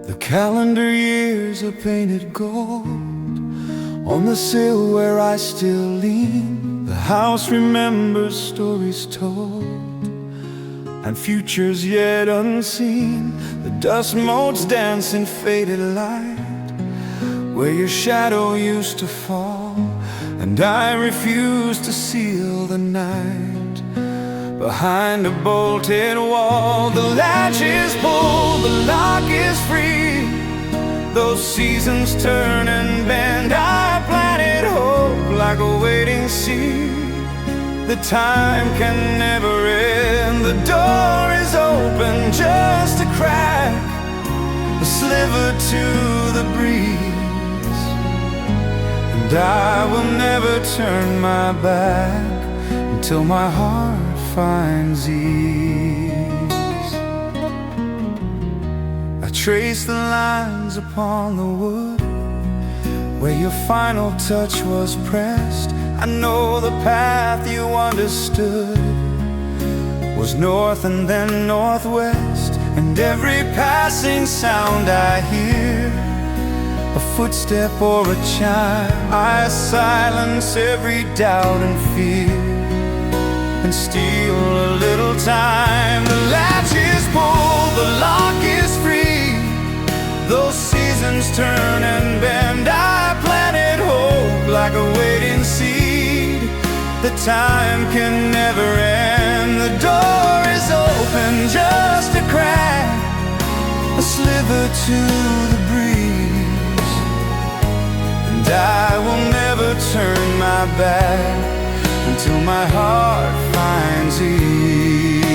The calendar years are painted gold on the sill where I still lean. The house remembers stories told and futures yet unseen. The dust motes dance in faded light where your shadow used to fall, and I refuse to seal the night behind a bolted wall. The latch is pulled, the lock is free. Those seasons turn and bend. I planted hope like a waiting seed. The time can never end. The door is open, just a crack, a sliver to the breeze. And I will never turn my back until my heart finds ease. I trace the lines upon the wood where your final touch was pressed. I know the path you understood was north and then northwest. And every passing sound I hear, a footstep or a chime, I silence every doubt and fear and steal a little time. The latch is pulled, the lock is free. Those seasons turn and bend. I planted hope like a waiting seed. The time can never end. The door is open, just a crack, a sliver to the breeze. And I will never turn my back until my heart finds ease.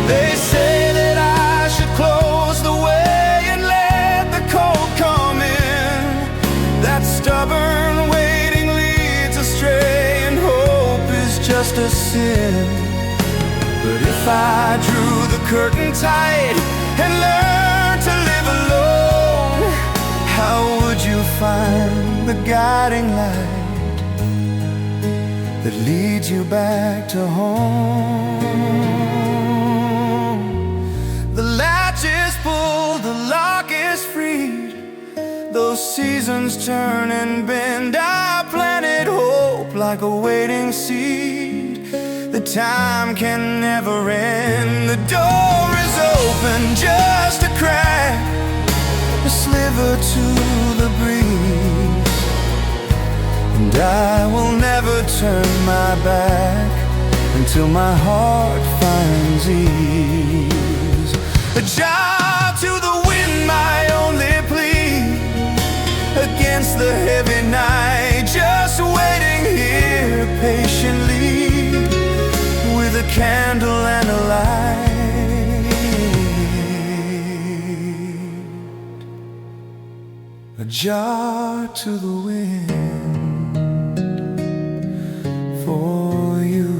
They say that I should close the way and let the cold come in. That stubborn waiting leads astray, and hope is just a sin. But if I drew the curtain tight and learned to live alone, how would you find the guiding light that leads you back to home? The latch is pulled, the lock is freed. Those seasons turn and bend. I planted hope like a waiting seed. The time can never end. The door is open, just a crack, a sliver to the breeze. And I will never turn my back until my heart finds ease. Ajar to the wind, my only plea against the heavy night, just waiting here patiently with a candle and a light. Ajar to the wind for you.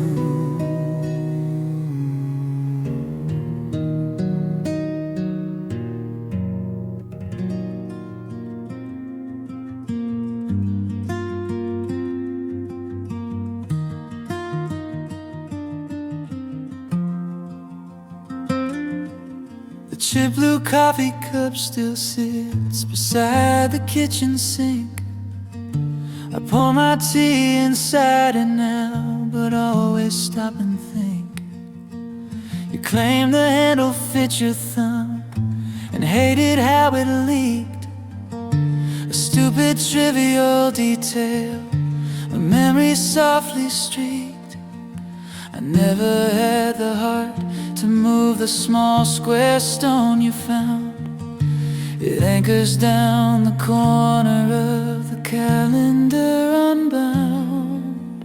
The chip blue coffee cup still sits beside the kitchen sink. I pour my tea inside it now, but always stop and think. You claim the handle fit your thumb and hated how it leaked. A stupid trivial detail, a memory softly streaked. I never had the heart to move the small square stone you found. It anchors down the corner of the calendar unbound.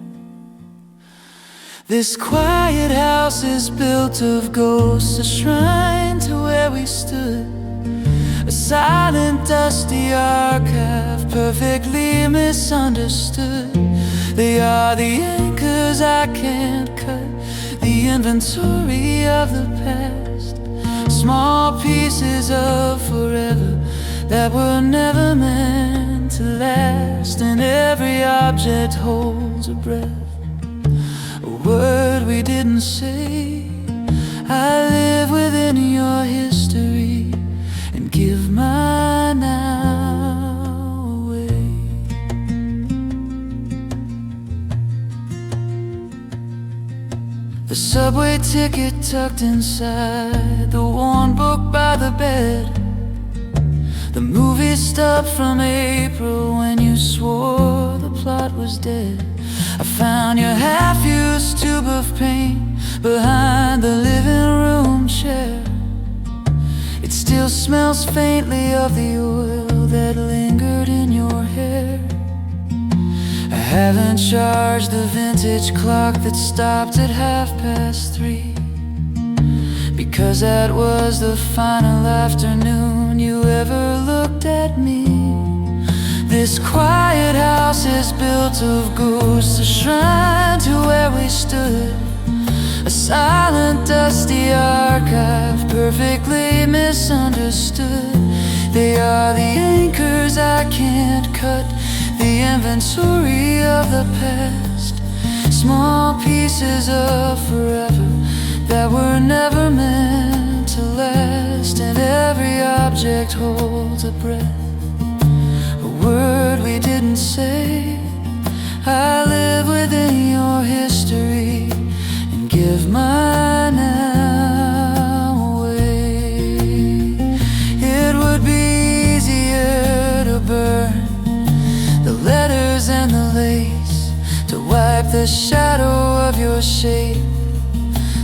This quiet house is built of ghosts, a shrine to where we stood, a silent dusty archive, perfectly misunderstood. They are the anchors I can't cut, the inventory of the past, small pieces of forever that were never meant to last. And every object holds a breath, a word we didn't say. I live within your history, one-way ticket tucked inside the worn book by the bed. The movie stopped from April when you swore the plot was dead. I found your half-used tube of paint behind the living room chair. It still smells faintly of the oil that lingered in your hair. I haven't charged the vintage clock that stopped at 3:30, because that was the final afternoon you ever looked at me. This quiet house is built of ghosts, a shrine to where we stood, a silent, dusty archive, perfectly misunderstood. They are the anchors I can't cut, the inventory of the past, small pieces of forever that were never meant to last. And every object holds a breath, a word we didn't say. I live within your history and give my now away. It would be easier to burn the letters and the lace, to wipe the shadow of your shape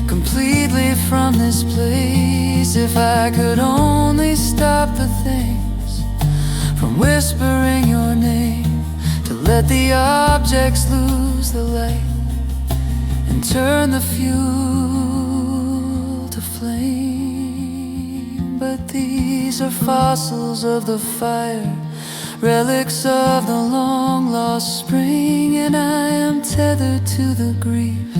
completely from this place. If I could only stop the things from whispering your name, to let the objects lose the light and turn the fuel to flame. But these are fossils of the fire, relics of the long lost spring, and I am tethered to the grief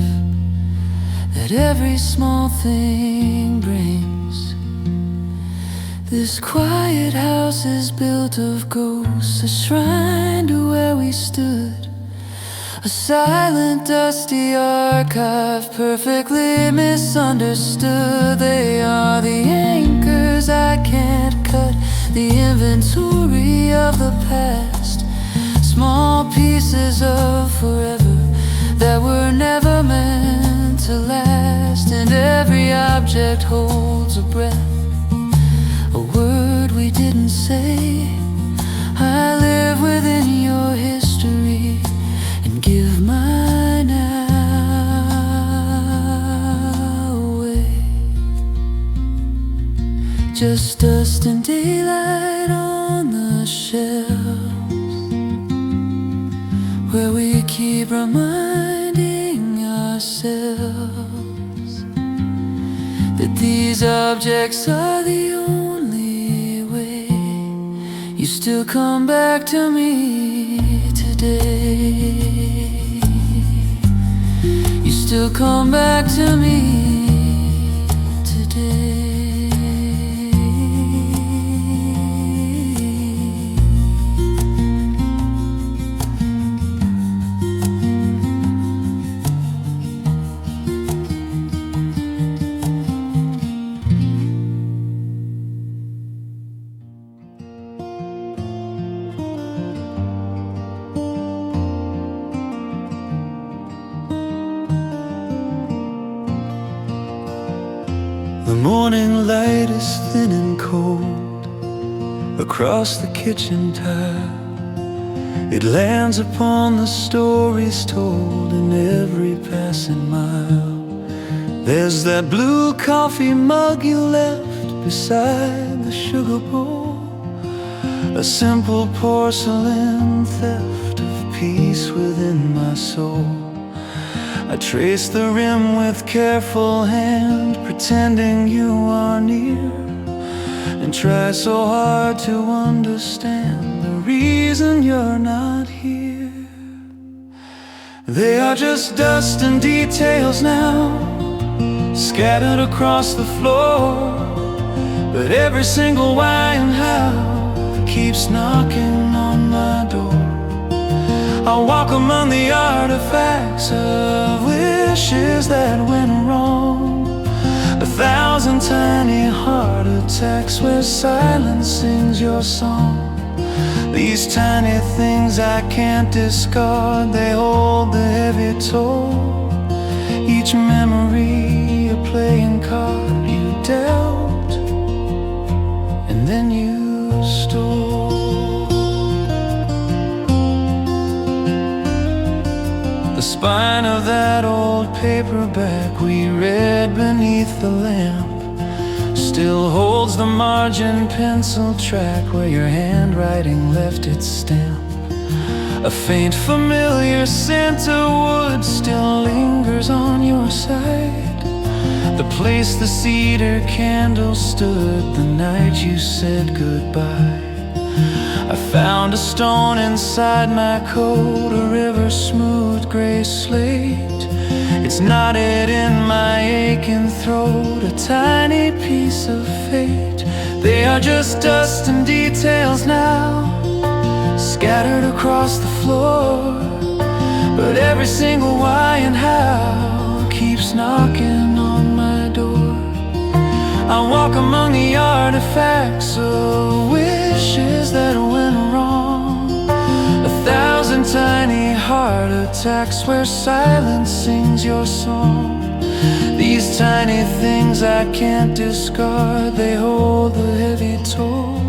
that every small thing brings. This quiet house is built of ghosts, a shrine to where we stood, a silent, dusty archive, perfectly misunderstood. They are the anchors I can't cut, the inventory of the past, small pieces of forever that were never meant to last. And every object holds a breath, a word we didn't say. I live within your history and give my now away. Just dust and daylight on the shelves, where we keep reminding ourselves that these objects are the only way. You still come back to me today. You still come back to me today. The morning light is thin and cold across the kitchen tile. It lands upon the stories told in every passing mile. There's that blue coffee mug you left beside the sugar bowl, a simple porcelain theft of peace within my soul. I trace the rim with careful hand, pretending you are near, and try so hard to understand the reason you're not here. They are just dust and details now, scattered across the floor, but every single why and how keeps knocking on my door. I walk among the artifacts of wishes that went wrong, 1,000 tiny heart attacks where silence sings your song. These tiny things I can't discard, they hold the heavy toll. Each memory playing card you dealt, and then you stole. The spine of that old paperback we read beneath the lamp still holds the margin pencil track where your handwriting left its stamp. A faint familiar scent of wood still lingers on your side, the place the cedar candle stood the night you said goodbye. I found a stone inside my coat, a river smooth gray slate. It's knotted in my aching throat, a tiny piece of fate. They are just dust and details now, scattered across the floor, but every single why and how keeps knocking on my door. I walk among the artifacts of wishes that went wrong, 1,000 tiny heart attacks where silence sings your song. These tiny things I can't discard, they hold the heavy toll,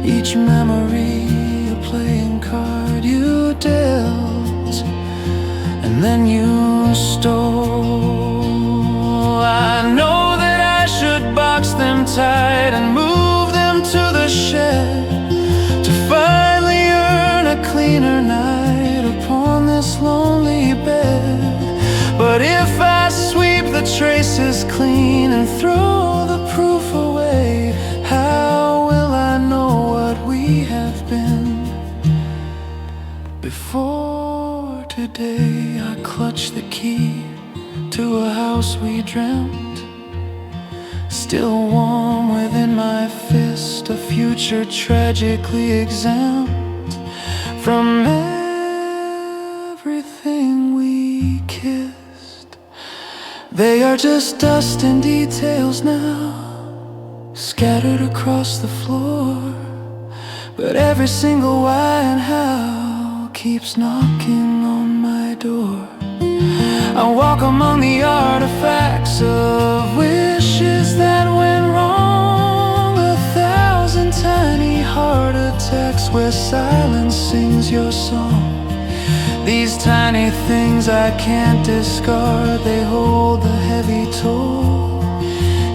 each memory a playing card you dealt, and then you stole. I know that I should box them tight and move them to the shed to finally earn a cleaner night upon this lonely bed. But if I sweep the traces clean and throw the proof away, how will I know what we have been? Before today I clutch the key to a house we dreamt, still warm within my fist, a future tragically exempt from everything we kissed. They are just dust and details now, scattered across the floor, but every single why and how keeps knocking on my door. I walk among the artifacts of wishes that went wrong, 1,000 tiny heart attacks where silence sings your song. These tiny things I can't discard, they hold the heavy toll,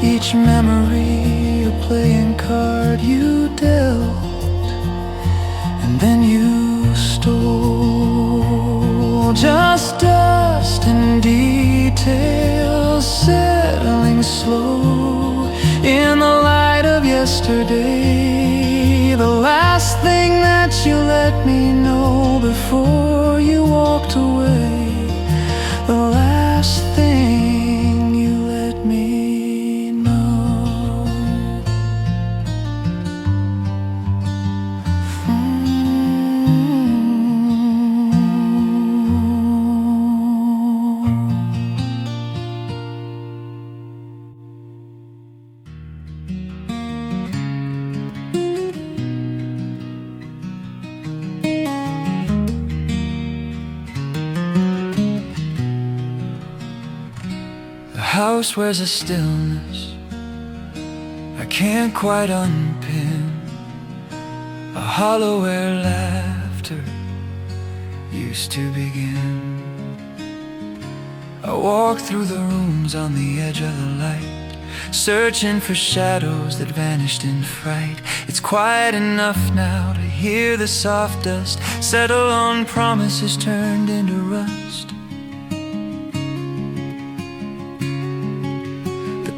each memory a playing card you dealt, and then you stole. Just dust and details settling slow in the light of yesterday, the last thing that you let me know before you walked away, the last thing you let me know. The house wears a stillness I can't quite unpin, a hollow where laughter used to begin. I walk through the rooms on the edge of the light, searching for shadows that vanished in fright. It's quiet enough now to hear the soft dust settle on promises turned into rust.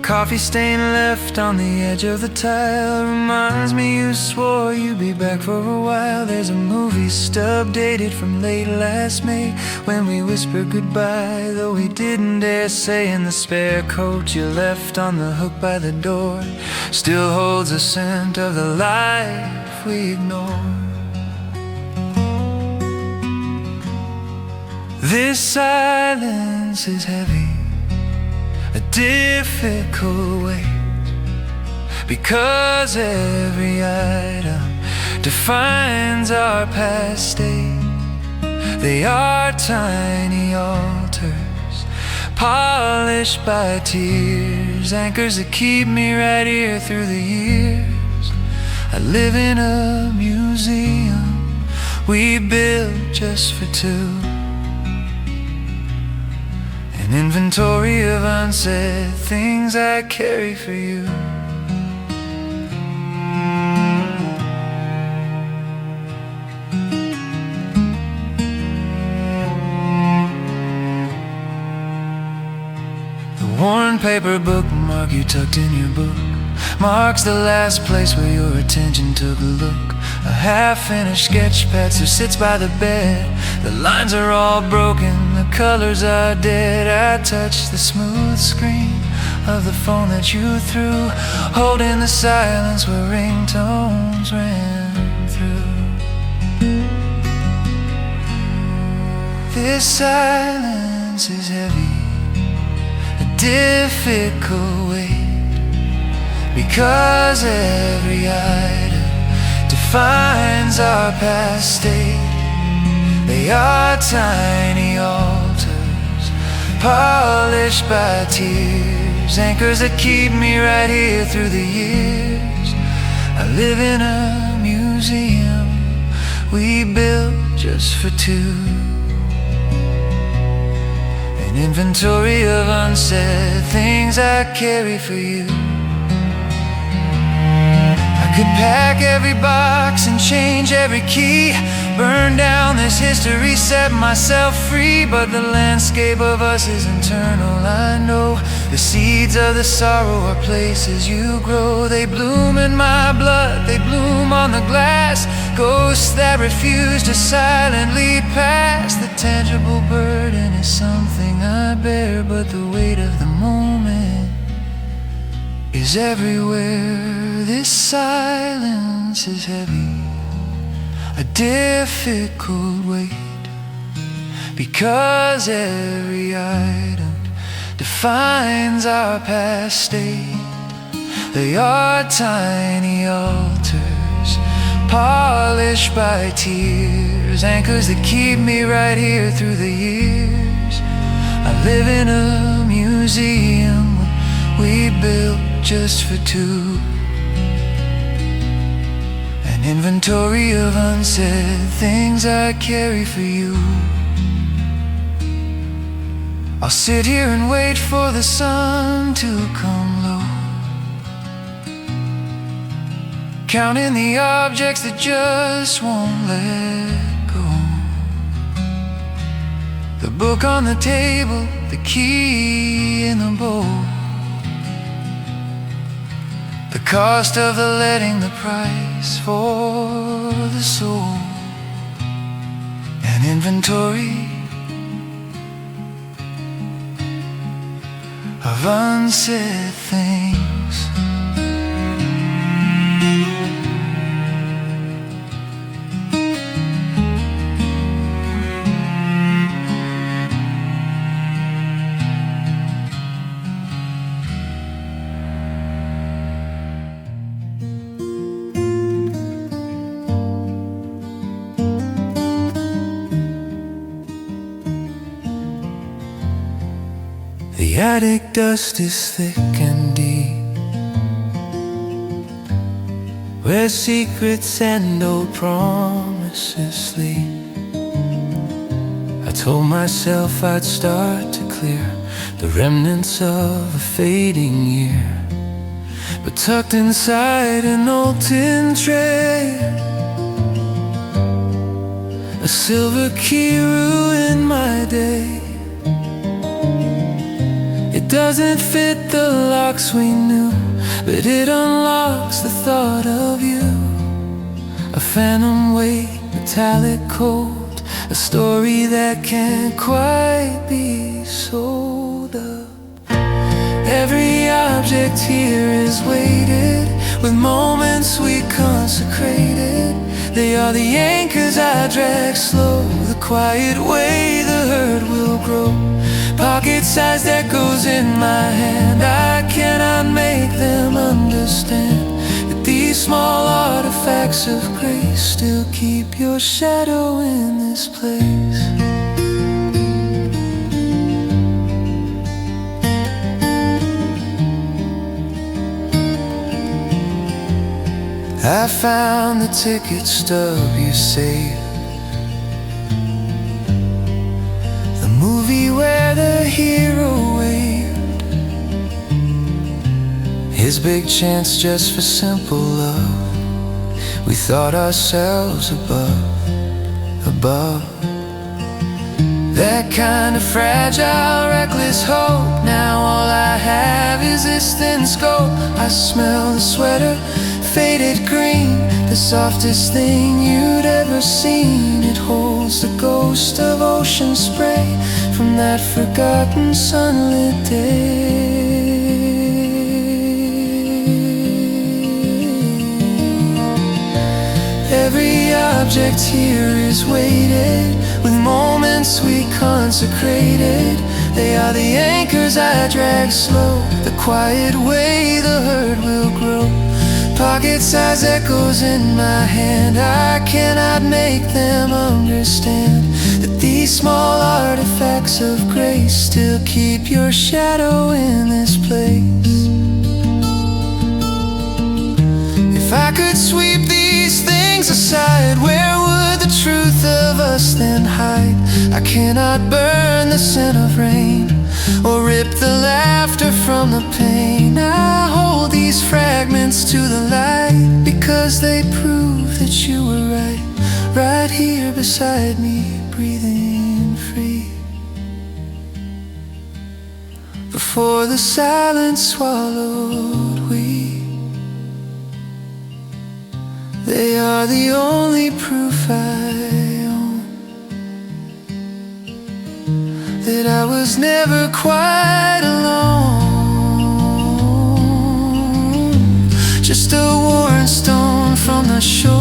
Coffee stain left on the edge of the tile reminds me you swore you'd be back for a while. There's a movie stub dated from late last May when we whispered goodbye, though we didn't dare say. In the spare coat you left on the hook by the door still holds a scent of the life we ignored. This silence is heavy, a difficult weight, because every item defines our past state. They are tiny altars polished by tears, anchors that keep me right here through the years. I live in a museum we built just for two, an inventory of unsaid things I carry for you. Worn paper bookmark you tucked in your book marks the last place where your attention took a look. A half-finished sketch pad so sits by the bed. The lines are all broken, the colors are dead. I touch the smooth screen of the phone that you threw, holding the silence where ringtones ran through. This silence is heavy, difficult weight, because every item defines our past state. They are tiny altars, polished by tears, anchors that keep me right here through the years. I live in a museum we built just for two, an inventory of unsaid things I carry for you. I could pack every box and change every key, burn down this history, set myself free, but the landscape of us is internal. I know the seeds of the sorrow are places you grow. They bloom in my blood, they bloom on the glass, ghosts that refuse to silently pass. The tangible burden is something I bear, but the weight of the moment is everywhere. This silence is heavy, a difficult weight, because every item defines our past state. They are tiny altars, polished by tears, anchors that keep me right here through the years. I live in a museum we built just for two, an inventory of unsaid things I carry for you. I'll sit here and wait for the sun to come low, counting the objects that just won't let go. The book on the table, the key in the bowl, the cost of the letting, the price for the soul, an inventory of unsaid things. The attic dust is thick and deep, where secrets and old promises sleep. I told myself I'd start to clear the remnants of a fading year, but tucked inside an old tin tray, a silver key ruined my day. It doesn't fit the locks we knew, but it unlocks the thought of you. A phantom weight, metallic cold, a story that can't quite be sold up. Every object here is weighted with moments we consecrated. They are the anchors I drag slow, the quiet way the hurt will grow. Pocket-sized echoes in my hand, I cannot make them understand that these small artifacts of grace still keep your shadow in this place. I found the ticket stub you saved, the movie where the hero waved his big chance just for simple love. We thought ourselves above that kind of fragile, reckless hope. Now all I have is this thin scope. I smell the sweater, faded green, the softest thing you'd ever seen. It holds the ghost of ocean spray from that forgotten sunlit day. Every object here is weighted with moments we consecrated. They are the anchors I drag slow, the quiet way the hurt will grow. Pocket-sized echoes in my hand, I cannot make them understand that these small artifacts of grace still keep your shadow in this place. If I could sweep these things aside, where would the truth of us then hide? I cannot burn the scent of rain or rip the laughter from the pain. I hold these fragments to the light because they prove that you were right, right here beside me, breathing free. Before the silence swallowed we, they are the only proof I own that I was never quite alone. Just a worn stone from the shore.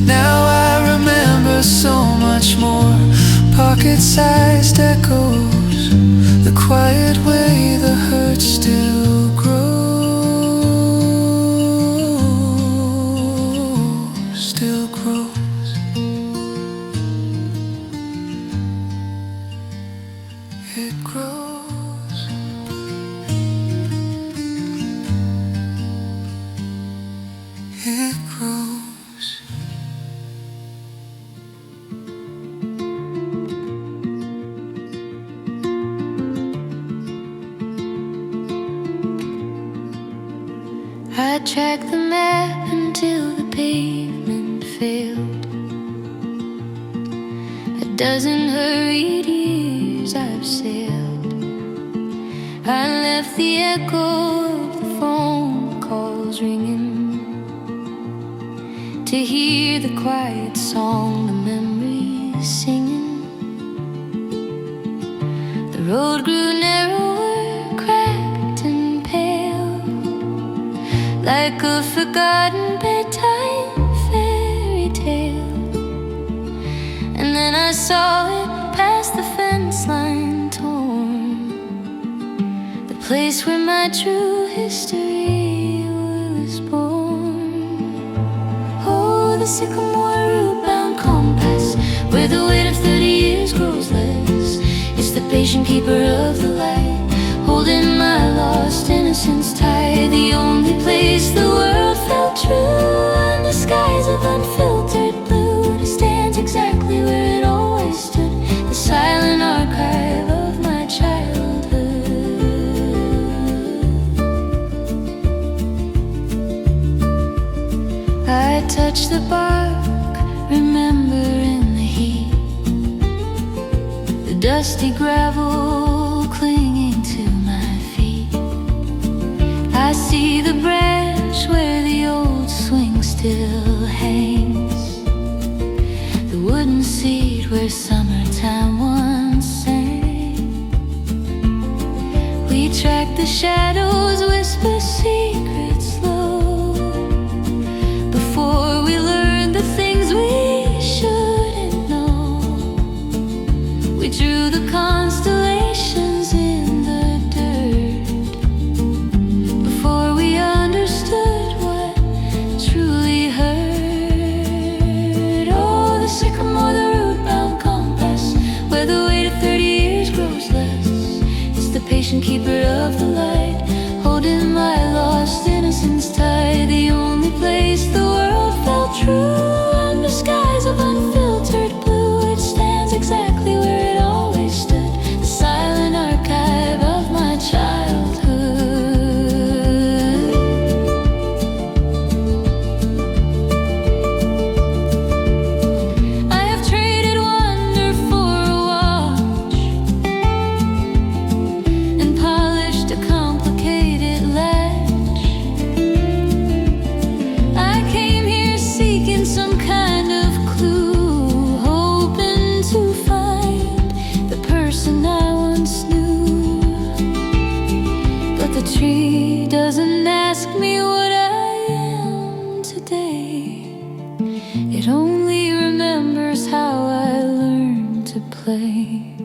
Now I remember so much more. Pocket-sized echoes, the quiet way the hurt still grows. I tracked the map until the pavement failed. A dozen hurried years I've sailed. I left the echo of the phone calls ringing to hear the quiet song the memories singing. The road grew narrower, cracked and pale, like a forgotten bedtime fairy tale. And then I saw it past the fence line torn, the place where my true history was born. Oh, the sycamore rootbound compass, where the weight of 30 years grows less. It's the patient keeper of the light, holding my lost innocence tight. The only place the world felt true, under skies of unfiltered blue, it stands exactly where it always stood, the silent archive of my childhood. I touch the bark, remembering the heat, the dusty gravel clinging to my feet. I see the branch where the old swing still hangs, the wooden seat where summertime once sang. We track the shadows, whisper secrets low, before we learn the things we shouldn't know. We drew the constellations in the dirt before we understood what truly hurt. Oh, the sycamore, the rootbound compass, where the weight of 30 years grows less. It's the patient keeper of the light, holding doesn't ask me what I am today. It only remembers how I learned to play.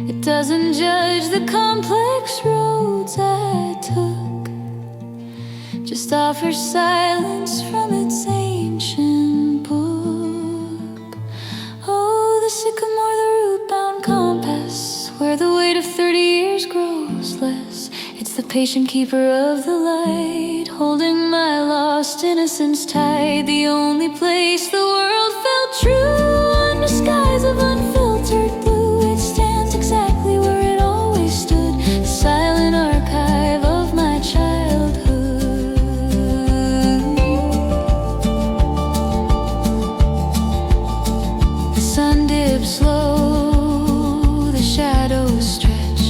It doesn't judge the complex roads I took, just offers silence from its ancient book. Oh, the sycamore, the rootbound compass, where the weight of 30 years grows less. It's the patient keeper of the light, holding my lost innocence tight. The only place the world felt true under skies of unfiltered blue. It stands exactly where it always stood, the silent archive of my childhood. The sun dips low, the shadows stretch,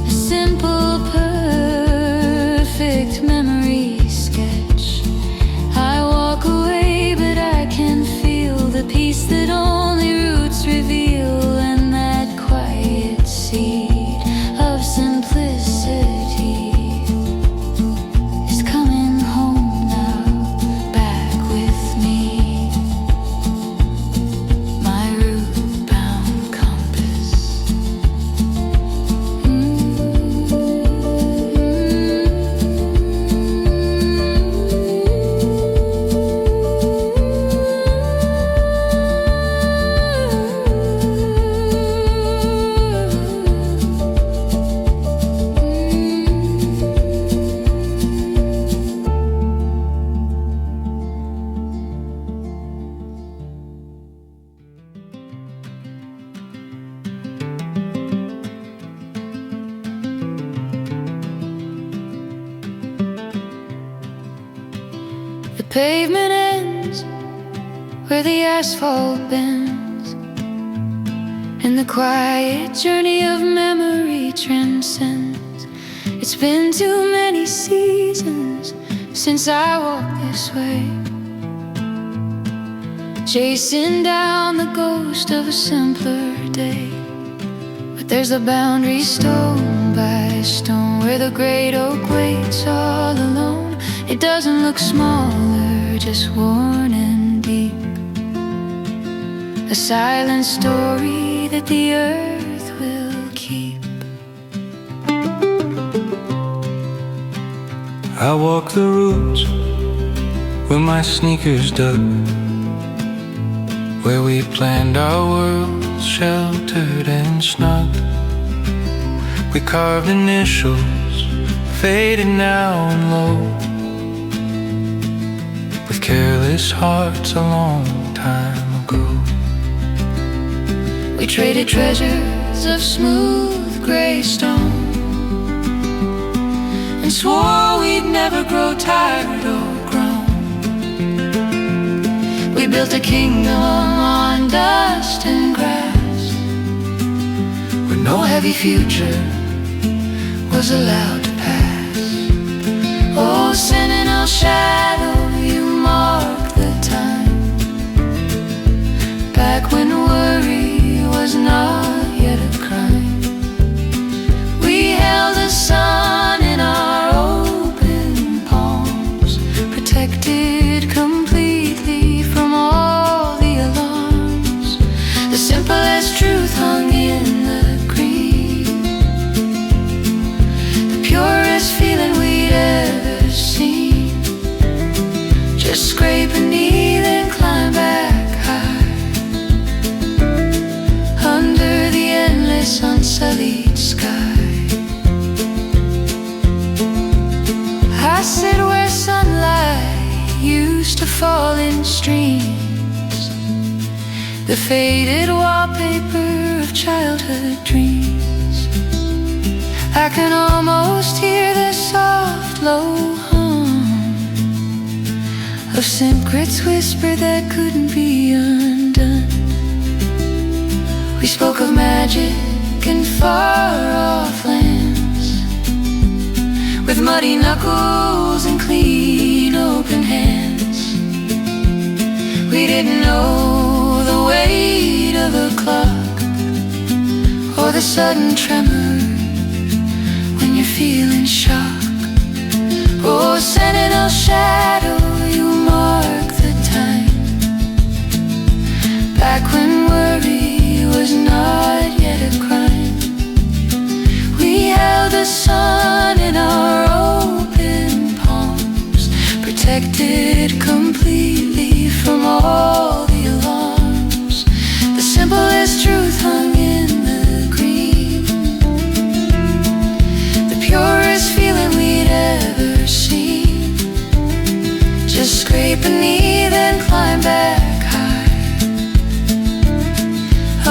a simple perfect memory sketch. I walk away, but I can feel the peace that only roots reveal, and that quiet seed of simplicity is coming home now, back with me. My rootbound compass. The pavement ends where the asphalt bends, and the quiet journey of memory transcends. It's been too many seasons since I walked this way, chasing down the ghost of a simpler day. But there's a boundary stone by stone where the great oak waits all alone. It doesn't look smaller, just worn and deep, a silent story that the earth will keep. I walk the route where my sneakers dug, where we planned our worlds sheltered and snug. We carved initials, faded now and low, with careless hearts a long time ago. We traded treasures of smooth gray stone, and swore we'd never grow tired or grown. We built a kingdom on dust and grass, where no heavy future was allowed to pass. Oh, Sentinel Shadow, you mark the time, back when worry was not yet a crime. We held the sun in our open palms, protected completely from all the alarms. The simplest truth hung in the green, the purest feeling we'd ever seen. Just scrape a knee, then climb back high, under the endless unsullied sky. I sit where sunlight used to fall in streams, the faded wallpaper of childhood dreams. I can almost hear the soft low hum of secrets whispered that couldn't be undone. We spoke of magic in far-off lands, with muddy knuckles and clean open hands. We didn't know the weight of a clock, or the sudden tremor when your feeling shock. Oh, Sentinel Shadow, you mark the time. Back when worry was not yet a crime. We held the sun in our open palms, protected completely from all the alarms. The simplest truth hung in the green, the purest feeling we'd ever seen. Just scrape beneath and climb back high,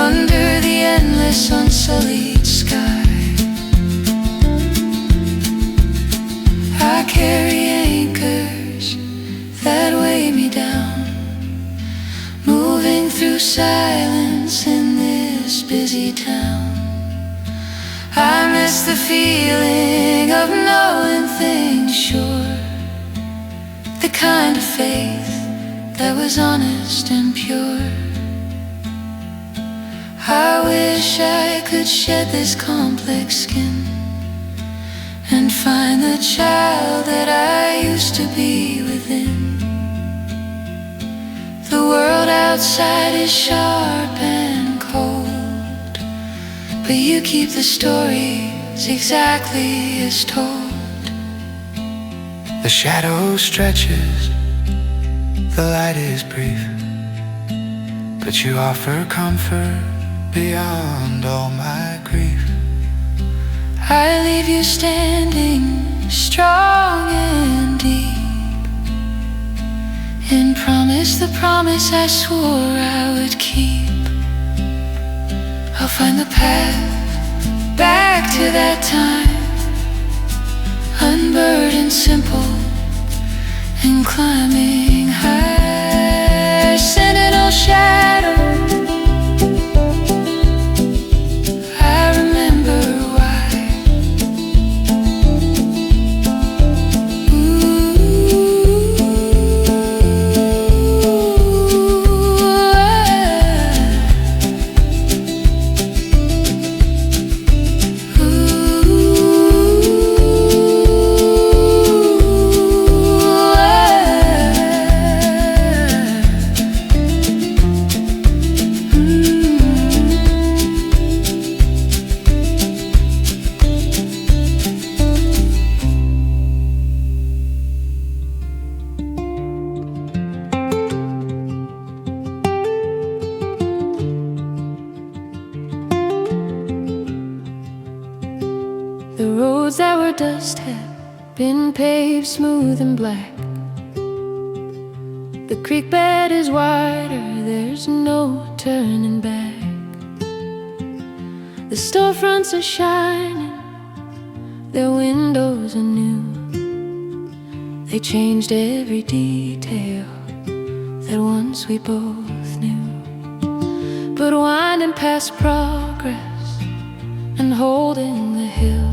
under the endless unsullied sky. I carry anchors that weigh me down, moving through silence in this busy town. I miss the feeling of knowing things sure, the kind of faith that was honest and pure. I wish I could shed this complex skin and find the child that I used to be within. The world outside is sharp and cold, but you keep the stories exactly as told. The shadow stretches, the light is brief, but you offer comfort beyond all my grief. I leave you standing strong and deep, and promise the promise I swore I would keep. I'll find the path back to that time, unburdened, simple, and climbing high. Sentinel Shadow, I remember why. The roads that were dust have been paved smooth and black. The creek bed is wider, there's no turning back. The storefronts are shining, their windows are new. They changed every detail that once we both knew. But winding past progress and holding the hill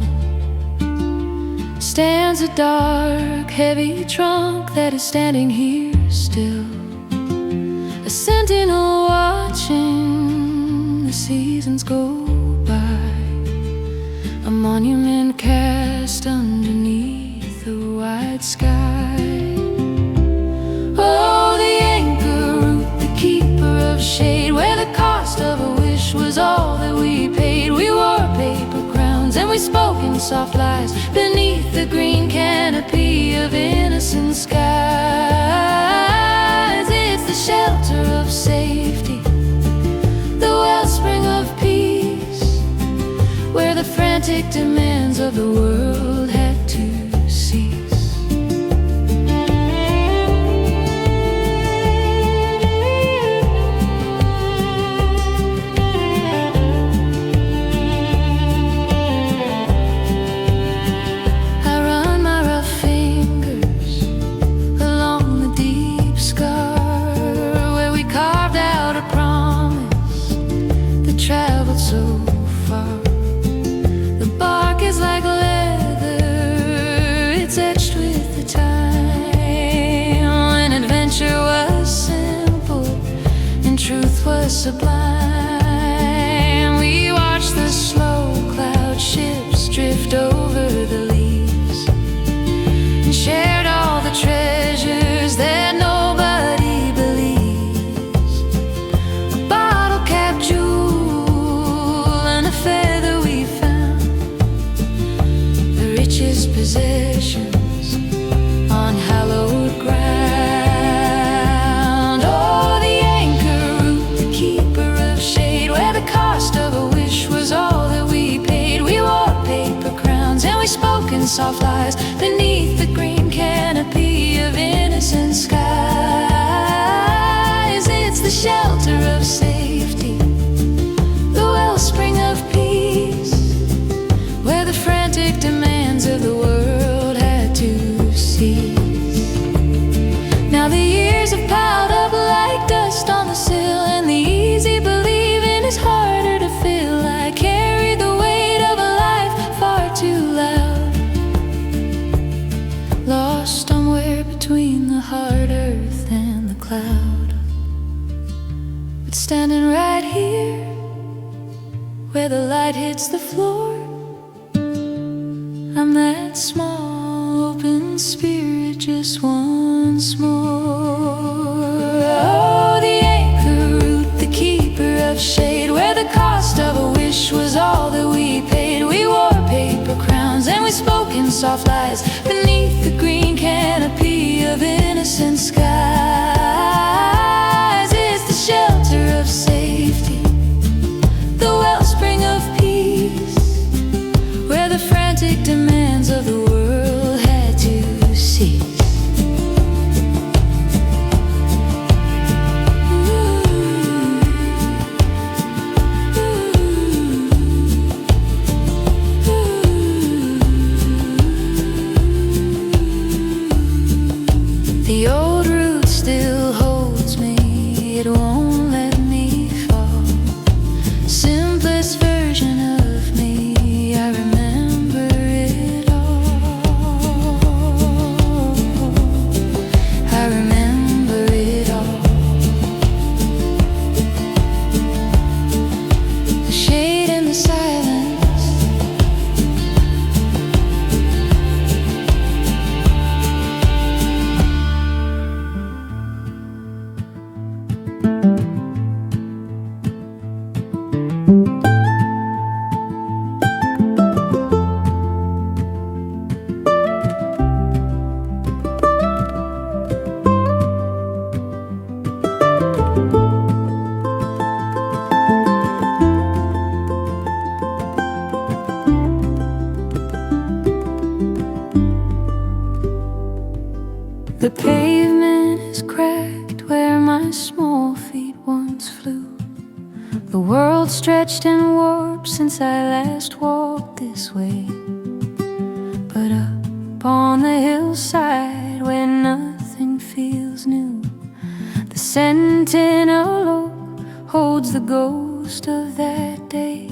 stands a dark, heavy trunk that is standing here still. A sentinel watching the seasons go by, a monument cast underneath the wide sky. Oh, the anchor root, the keeper of shade, where the cost of a wish was all that we paid. We wore paper crowns and we spoke in soft lies beneath the green canopy of innocent skies. It's the shelter of safety, the wellspring of peace, where the frantic demands of the world had to cease. So far, the bark is like leather, it's etched with the time. When adventure was simple and truth was sublime, we watched the slow cloud ships drift over the soft lies beneath the green canopy of innocent skies. It's the shelter of safety, the wellspring of peace, where the frantic demands of the world had to cease. Now the years have piled up like dust on the sill, and the easy believing is harder to feel. I carry the weight of a life far too loud, lost somewhere between the hard earth and the cloud. But standing right here, where the light hits the floor, I'm that small open spirit just once more. Oh, the anchor root, the keeper of shade, where the cost of a wish was all that we paid. We wore paper crowns and we spoke in soft lies beneath the green canopy of innocent skies. It's the shelter of safety, the wellspring of peace, where the frantic demands of the world had to cease. The old root still holds me, it won't let me fall. Simplest version of me, I remember it all. I remember it all. The shade and the silence, the pavement is cracked where my small feet once flew. The world stretched and warped since I last walked this way. But up on the hillside where nothing feels new, the Sentinel holds the ghost of that day.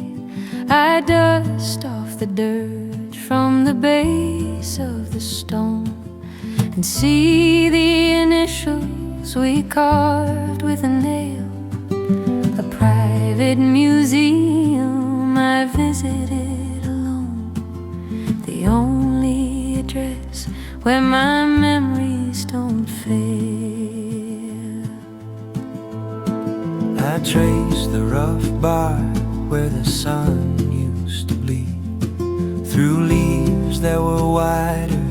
I dust off the dirt from the base of the stone and see the initials we carved with a nail. A private museum I visited alone, the only address where my memories don't fail. I traced the rough bar where the sun used to bleed through leaves that were wider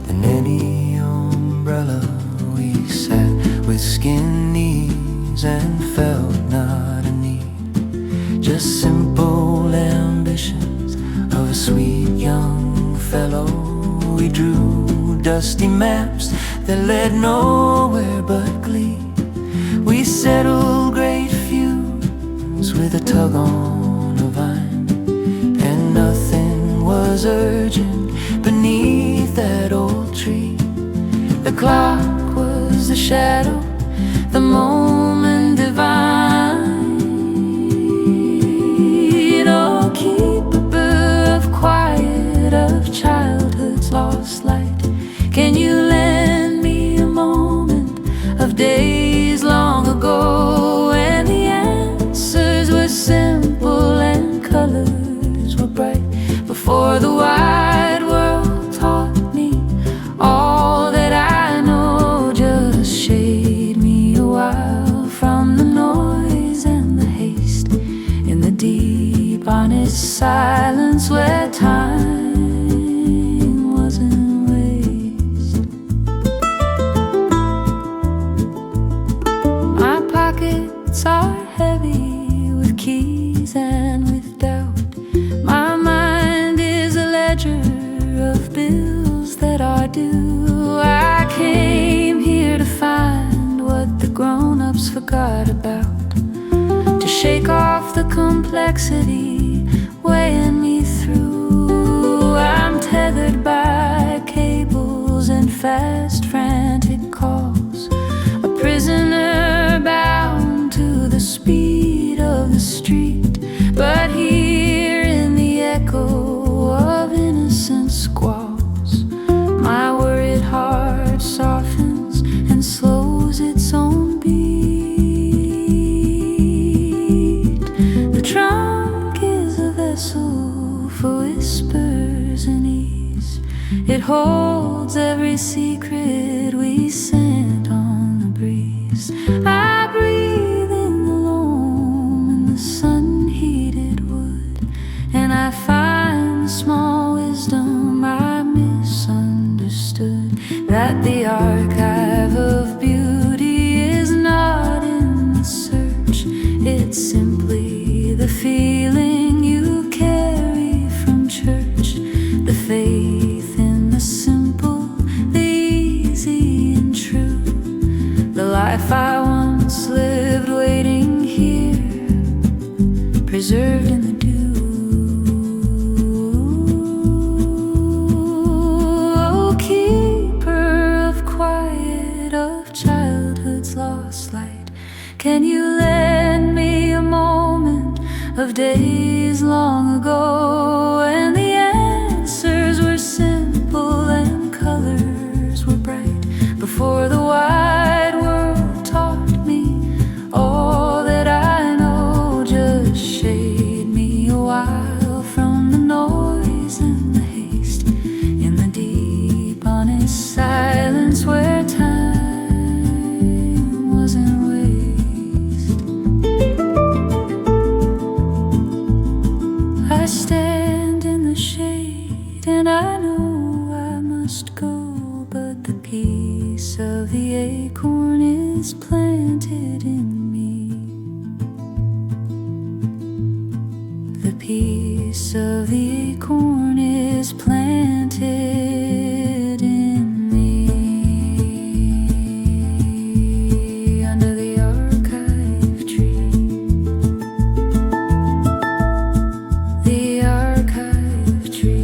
than any umbrella. We sat with skinned knees and felt not a need, just simple ambitions of a sweet young fellow. We drew dusty maps that led nowhere but glee. We settled great feuds with a tug on a vine, and nothing was urgent beneath that old tree. The clock was the shadow, the moment divine. Oh, keeper of quiet, of childhood's lost light, can you lend me a moment of days long ago when the answers were simple and colors were bright, before the wide world taught me all that I know? Just shade me a while from the noise and the haste, in the deep honest silence where time wasn't waste. My pockets are heavy with keys and complexity weighing me through. I'm tethered by cables and fast frantic calls, a prisoner bound to the speed of the street, but here in the echo of innocent squalls, my worried heart softens and slows its own beat. The trunk is a vessel for whispers and ease. It holds every secret we sent on the breeze. I breathe in the loam in the sun-heated wood, and I find the small wisdom I misunderstood, that the archive of beauty is not in the search. It's simply the feeling you carry from church, the faith in the simple, the easy and true, the life I once lived waiting here, preserved in the dew. Oh, keeper of quiet, of childhood's lost light, can you lend me a moment of days long ago, and the answers were simple and colors were bright, before the wide world taught me all that I know? Just shade me a while from the noise and the haste, in the deep honest silence where time wasn't waste. I stand in the shade and I know I must go, but the peace of the acorn is planted in me. The peace of the acorn is planted in me. Under the archive tree, the archive tree.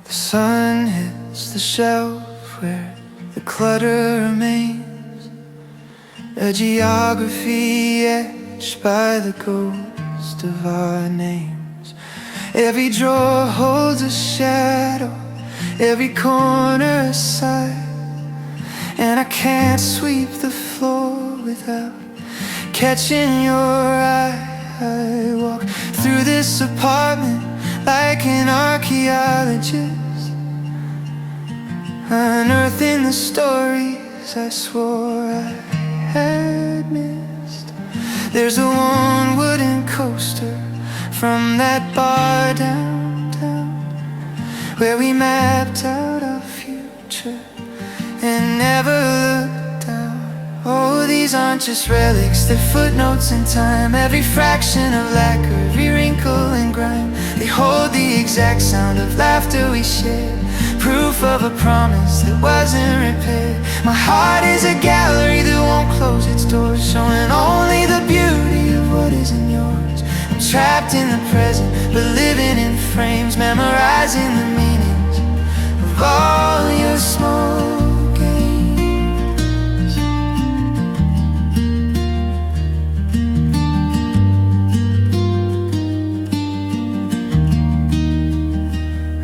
The sun hits the shelf where the clutter remains, a geography etched by the ghost of our names. Every drawer holds a shadow, every corner a sigh, and I can't sweep the floor without catching your eye. I walk through this apartment like an archaeologist, unearthing the stories I swore I had missed. There's a worn wooden coaster from that bar downtown, where we mapped out our future and never looked down. Oh, these aren't just relics, they're footnotes in time. Every fraction of lacquer, every wrinkle and grime, they hold the exact sound of laughter we shared, proof of a promise that wasn't repaired. My heart is a gallery that won't close its doors, showing only the beauty of what isn't yours. I'm trapped in the present, but living in frames, memorizing the meanings of all your small games.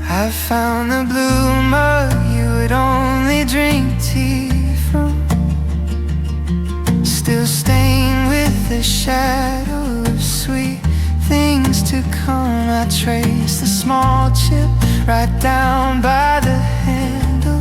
I found the blue mug you would only drink tea from, still stained with the shadow of sweet things to come. I I trace the small chip right down by the handle,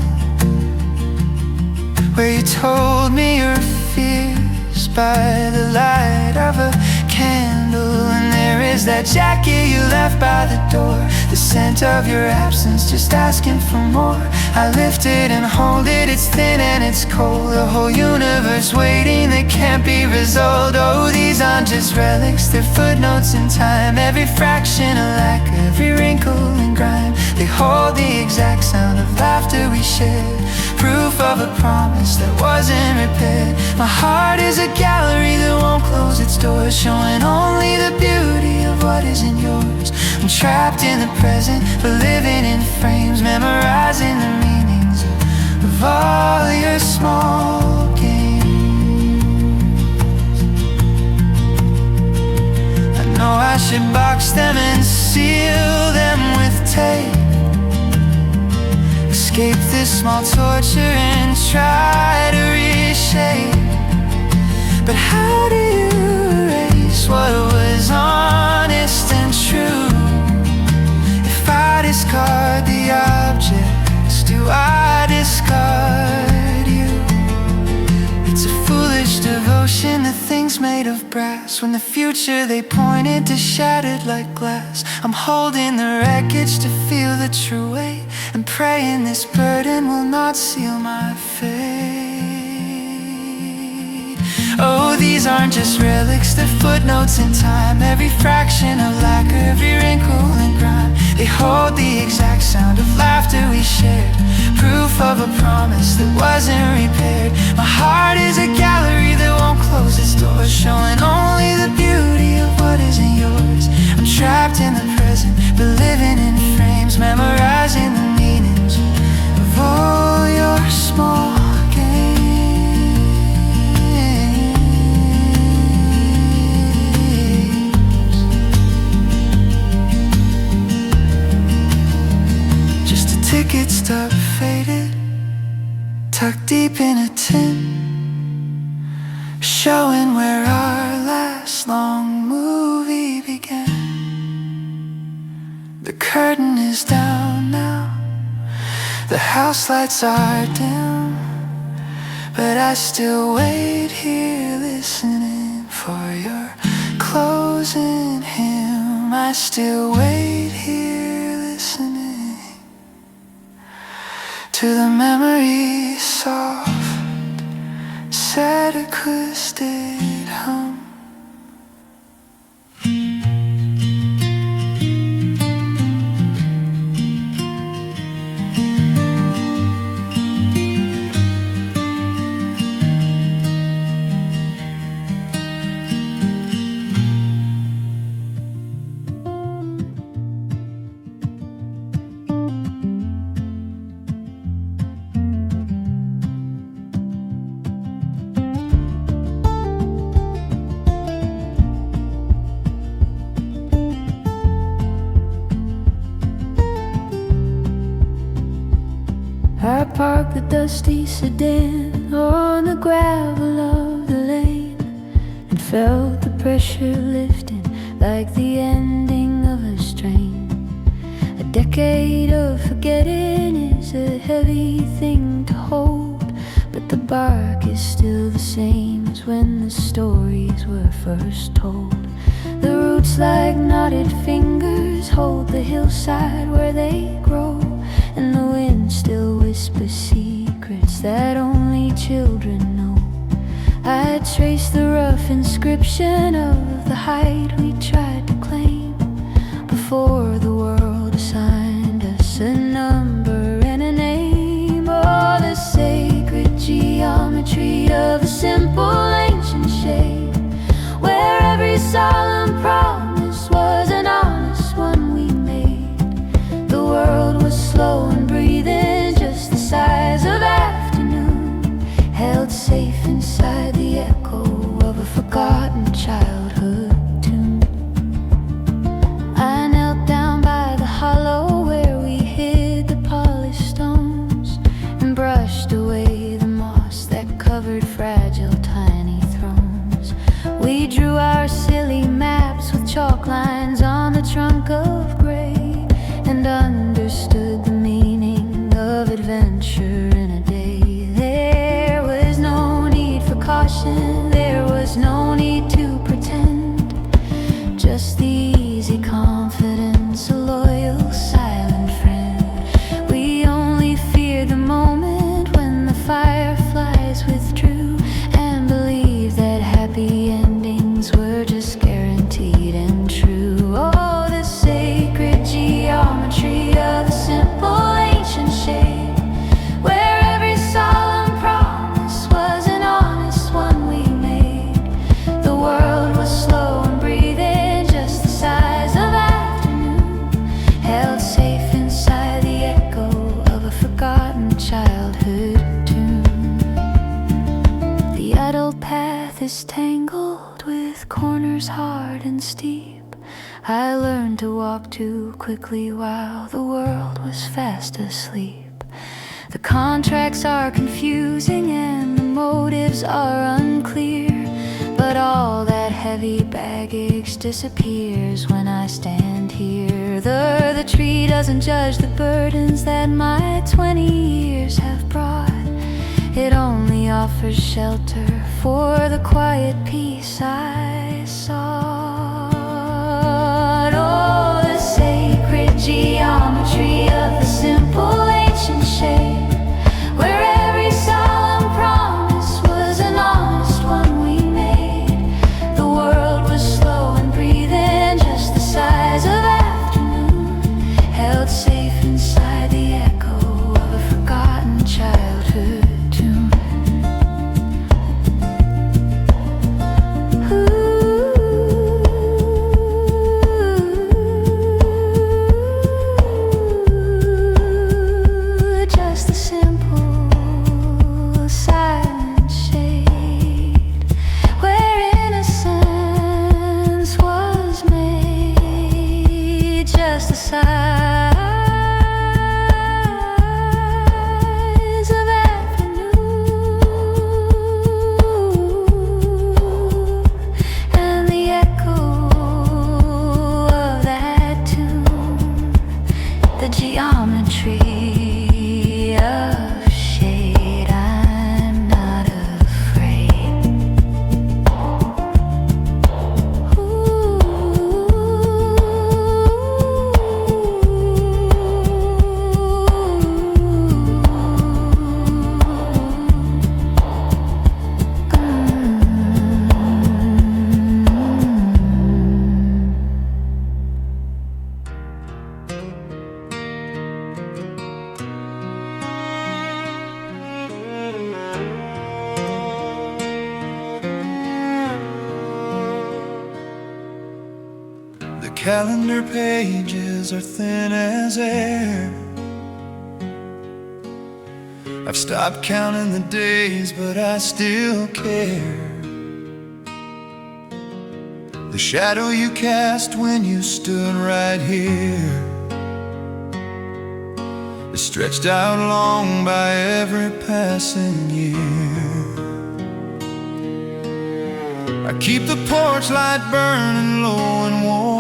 where you told me your fears by the light of a candle. And there is that jacket you left by the door, the scent of your absence, just asking for more. I lift it and hold it, it's thin and it's cold, the whole universe waiting that can't be resolved. Oh, these aren't just relics, they're footnotes in time, every fraction of lack, every wrinkle and grime. They hold the exact sound of laughter we shared, proof of a promise that wasn't repaired. My heart is a gallery that won't close its doors, showing only the beauty of what isn't yours. I'm trapped in the present, but living in frames, memorizing the meanings of all your small games. I know I should box them and seal them with tape, escape this small torture and try to reshape. But how do you erase what was honest and true? If I discard the objects, do I discard you? It's a foolish devotion to things made of brass, when the future they pointed to shattered like glass. I'm holding the wreckage to feel the true weight, and praying this burden will not seal my fate. Oh, these aren't just relics, they're footnotes in time, every fraction of lack, every wrinkle and grime. They hold the exact sound of laughter we shared, proof of a promise that wasn't repaired. My heart is a gallery that won't close its doors, showing only the beauty of what isn't yours. I'm trapped in the present, but living in frames, memorizing the meanings of all your small games. Just a ticket stub faded, tucked deep in a tin, showing where our last long movie began. The curtain is down now, the house lights are dim, but I still wait here listening for your closing hymn. I still wait here listening to the memory's soft, sad acoustic hum. I parked the dusty sedan on the gravel of the lane, and felt the pressure lifting like the ending of a strain. A decade of forgetting is a heavy thing to hold, but the bark is still the same as when the stories were first told. The roots like knotted fingers hold the hillside where they grow, and the wind still whispers secrets that only children know. I trace the rough inscription of the height we tried to claim before the world assigned us a number and a name. Oh, the sacred geometry of a simple ancient shape, where every solemn promise was an honest one we made. The world was slow and breathing, just the size of afternoon, held safe inside the echo of a forgotten childhood tune. I knelt down by the hollow where we hid the polished stones, and brushed away the moss that covered fragile tiny thrones. We drew our silly maps with chalk lines on the trunk of gray and understood the meaning of adventure in a day. There was no need for caution, there was no need to pretend, just the easy confidence, a loyal silent friend. We only feared the moment when the fireflies withdrew and believed that happy endings were just guaranteed and true. Oh, the sacred geometry of the simple ancient shade, where every solemn promise was an honest one we made. The world was slow and breathing, just the size of afternoon, held safe inside the echo of a forgotten childhood tune. The adult path is tangled with corners hard and steep. I learned to walk too quickly while the world was fast asleep. The contracts are confusing and the motives are unclear, but all that heavy baggage disappears when I stand here. The tree doesn't judge the burdens that my 20 years have brought. It only offers shelter for the quiet peace I sought. Oh, the sacred geometry of the simple ancient shade, where every solemn promise was an honest one we made. The world was slow and breathing, just the size of afternoon, held safe inside the echo of a forgotten childhood tune. Ooh, just the simple silent shade, where innocence was made, just the size of afternoon, and the echo of that tune, the geometry of shade. I'm not afraid. The calendar pages are thin as air. I've stopped counting the days, but I still care. The shadow you cast when you stood right here is stretched out long by every passing year. I keep the porch light burning low and warm,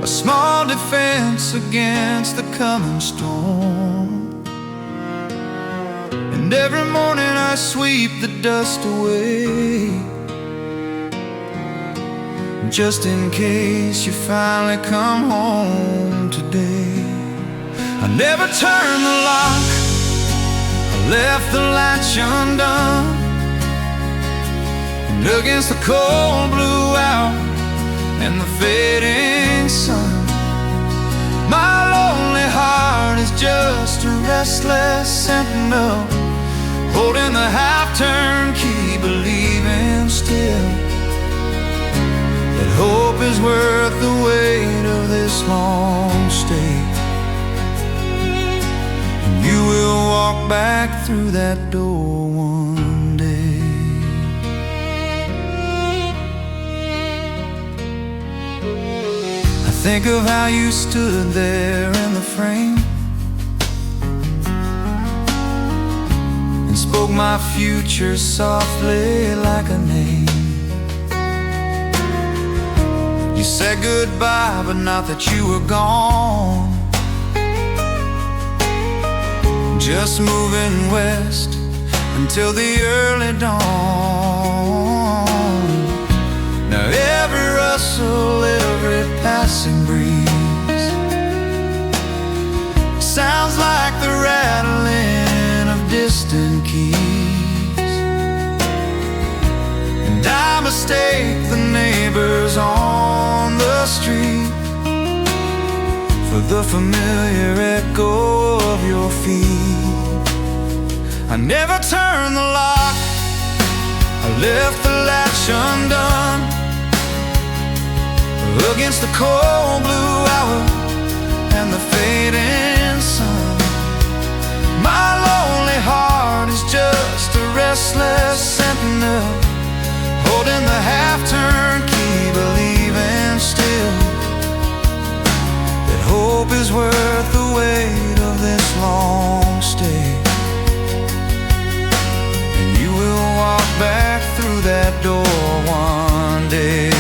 a small defense against the coming storm. And every morning I sweep the dust away, just in case you finally come home today. I never turn the lock, I left the latch undone, and against the cold blue hour and the fading sun, my lonely heart is just a restless sentinel, holding the half-turned key, believing still that hope is worth the weight of this long stay. And you will walk back through that door one day. I think of how you stood there in the frame, spoke my future softly like a name. You said goodbye, but not that you were gone. Just moving west until the early dawn. Now every rustle, every passing breeze sounds like the rattling of distant keys. And I mistake the neighbors on the street for the familiar echo of your feet. I never turned the lock, I left the latch undone. Against the cold blue hour and the fading sun, my lonely heart is just a restless sentinel, holding the half-turned key, believing still that hope is worth the weight of this long stay. And you will walk back through that door one day.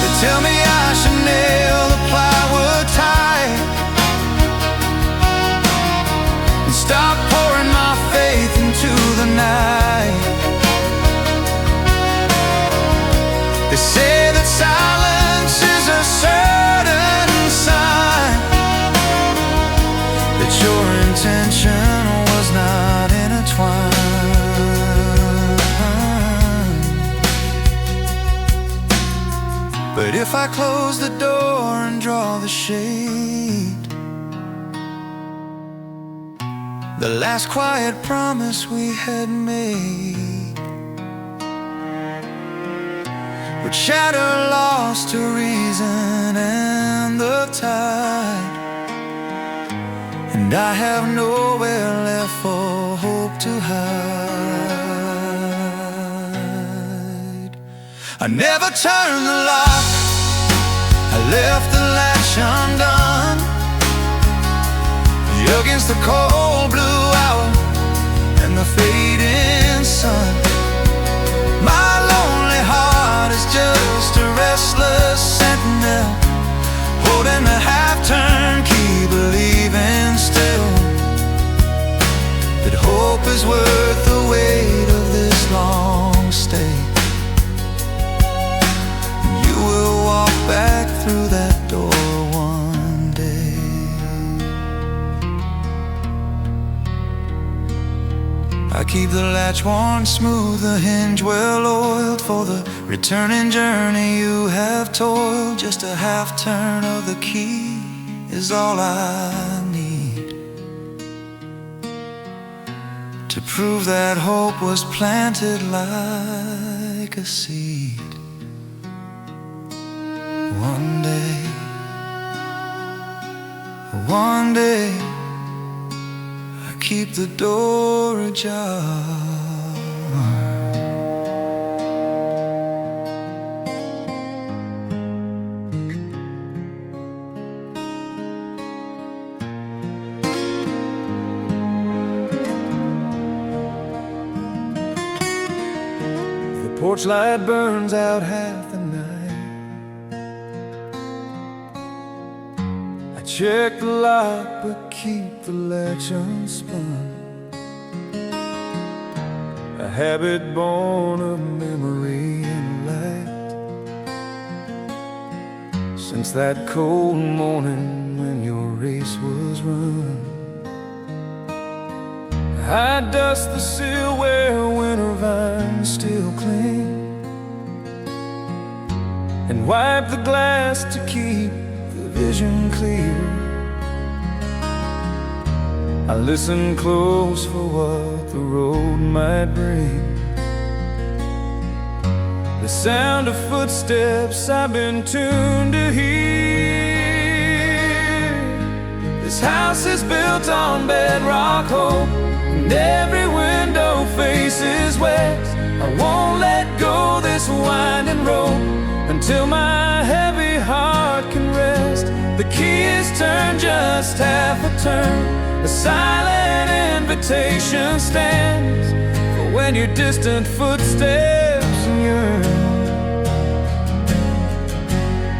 They tell me I should nail the plywood tight and stop pouring my faith into the night. They say that silence is a certain sign that your intention was not intertwined. But if I close the door and draw the shade, the last quiet promise we had made would shatter, lost to reason and the tide. And I have nowhere left for hope to hide. I never turned the lock, I left the latch undone. Against the cold blue hour and the fading sun, my lonely heart is just a restless sentinel, holding the half-turned key, believing still that hope is worth the weight of this long stay. You will walk back through that door one day. I keep the latch worn smooth, the hinge well oiled for the returning journey you have toiled. Just a half turn of the key is all I need to prove that hope was planted like a seed. One day, I keep the door ajar. The porch light burns out half the night. I check the lock but keep the latch unspun. A habit born of memory and light. Since that cold morning when your race was run, I dust the sill where winter vines still cling, and wipe the glass to keep the vision clear. I listen close for what the road might bring. The sound of footsteps I've been tuned to hear. This house is built on bedrock hope, and every window faces west. I won't let go this winding road until my heavy heart can rest. The key is turned just half a turn, a silent end invitation stands for when your distant footsteps yearn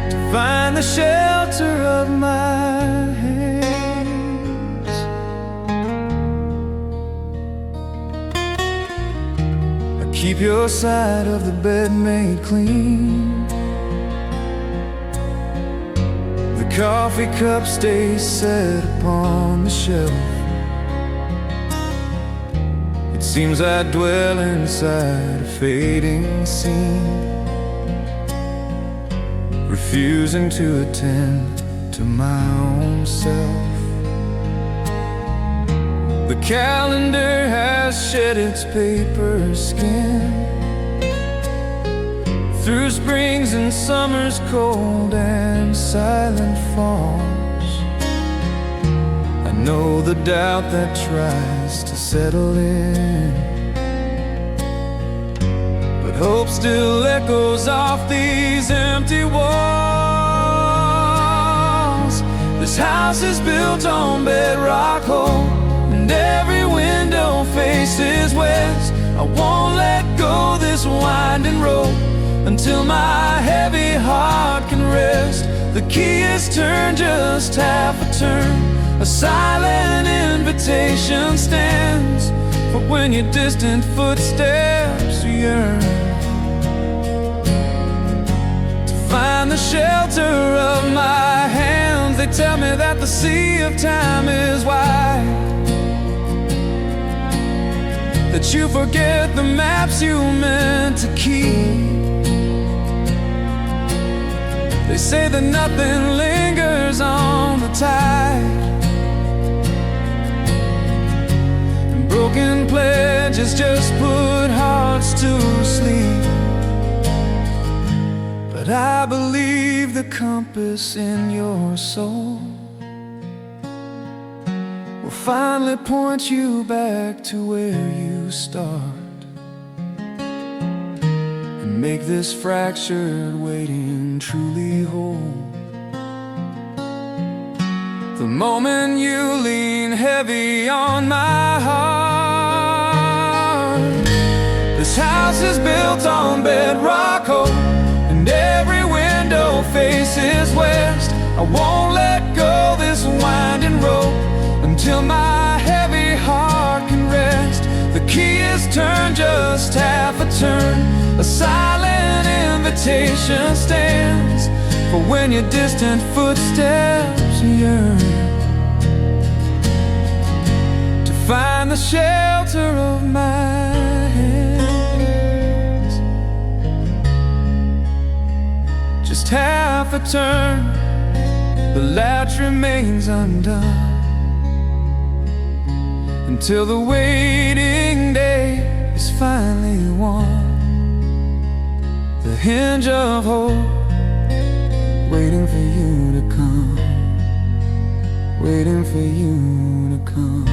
to find the shelter of my hands. I keep your side of the bed made clean. Coffee cup stays set upon the shelf. It seems I dwell inside a fading scene, refusing to attend to my own self. The calendar has shed its paper skin through springs and summers cold and silent falls. I know the doubt that tries to settle in, but hope still echoes off these empty walls. This house is built on bedrock hope, and every window faces west. I won't let go this winding road until my heavy heart can rest. The key is turned just half a turn. A silent invitation stands for when your distant footsteps yearn to find the shelter of my hands. They tell me that the sea of time is wide, that you forget the maps you meant to keep. They say that nothing lingers on the tide, and broken pledges just put hearts to sleep. But I believe the compass in your soul will finally point you back to where you start, make this fractured waiting truly whole. The moment you lean heavy on my heart. This house is built on bedrock hope, and every window faces west. I won't let go this winding road until my heavy heart can rest. The key is turned just half a turn. A silent invitation stands for when your distant footsteps yearn to find the shelter of my hands. Just half a turn, the latch remains undone until the waiting day is finally won. The hinge of hope, waiting for you to come, waiting for you to come.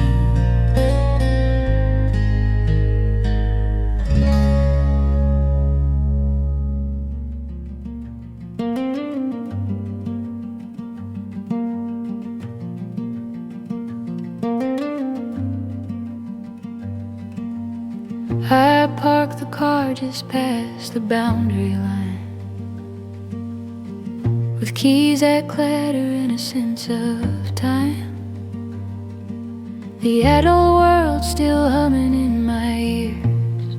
I parked the car just past the boundary line, with keys that clatter in a sense of time. The adult world still humming in my ears,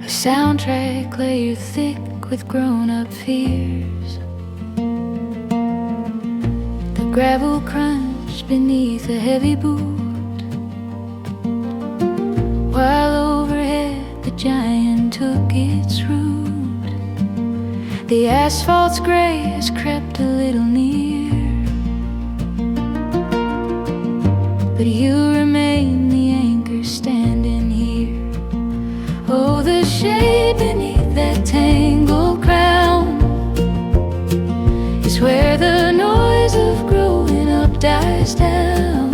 a soundtrack layered thick with grown-up fears. The gravel crunch beneath a heavy boot, while overhead the giant took its root. The asphalt's gray has crept a little near, but you remain the anchor standing here. Oh, the shade beneath that tangled crown is where the noise of growing up dies down.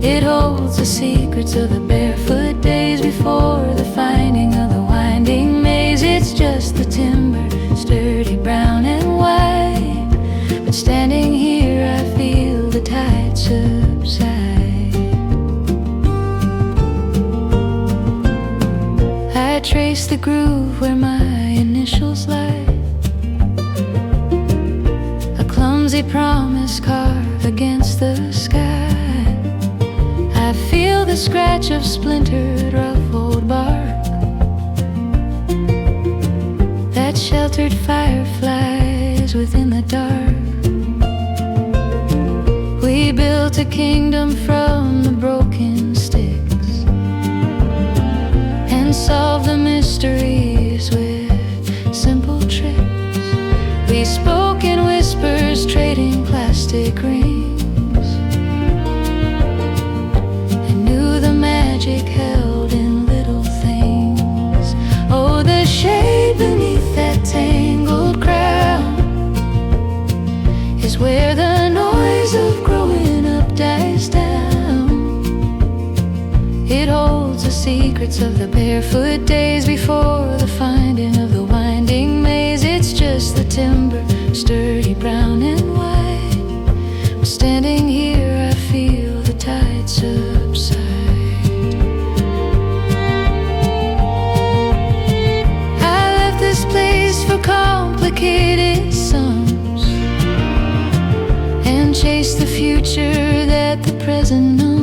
It holds the secrets of the barefoot days before the finding of the winding maze. It's just the timber, sturdy brown and white, but standing here I feel the tide subside. trace the groove where my initials lie. A clumsy promise carved against the sky. I feel the scratch of splintered, ruffled bark that sheltered fireflies within the dark. We built a kingdom from the broken sticks and solved the mysteries with simple tricks. We spoke in whispers, trading plastic rings, and knew the magic held in little things. Oh, the shade beneath that tangled crown is where the noise of growing up dies down. It holds the secrets of the barefoot days before the finding of the winding maze. It's just the timber, sturdy brown and white. But standing here I feel the tide subside. I left this place for complicated sums and chase the future that the present knows.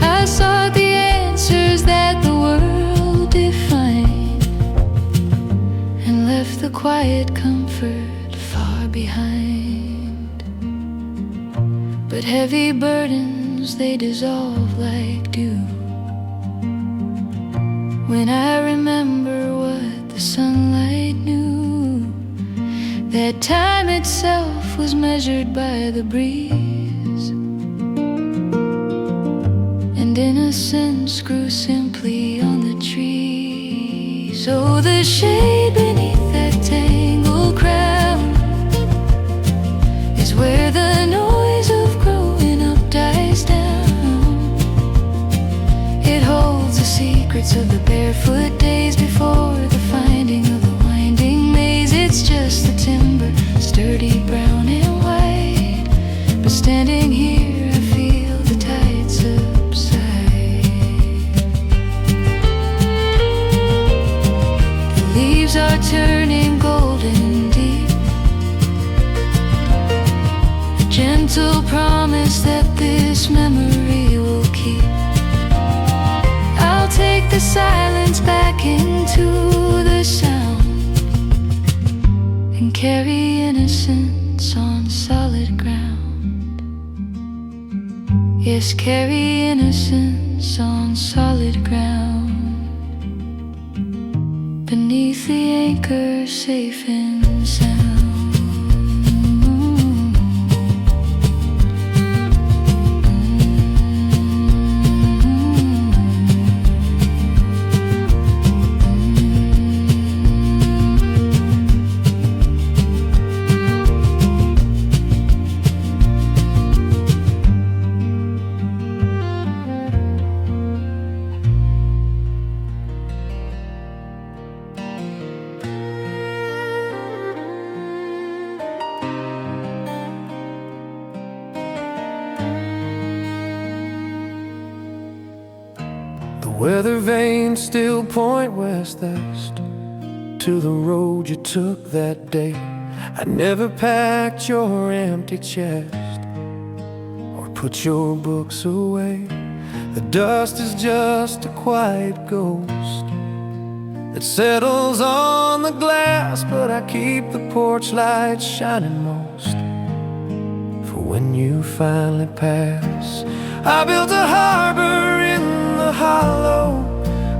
I sought the answers that the world defined and left the quiet comfort far behind. But heavy burdens, they dissolve like dew when I remember what the sunlight knew, that time itself was measured by the breeze, and innocence grew simply on the trees. Oh, the shade beneath that tangled crown is where the noise of growing up dies down. It holds the secrets of the barefoot days before the finding of the winding maze. It's just the timber, sturdy brown and white. But standing here I feel the tide subside. The leaves are turning golden deep, a gentle promise that this memory will keep. I'll take the silence back into the sound and carry innocence on solid ground. Yes, carry innocence on solid ground, beneath the anchor safe and sound. Weather vanes still point west-est to the road you took that day. I never packed your empty chest or put your books away. The dust is just a quiet ghost that settles on the glass, but I keep the porch lights shining most for when you finally pass. I built a harbor in the hollow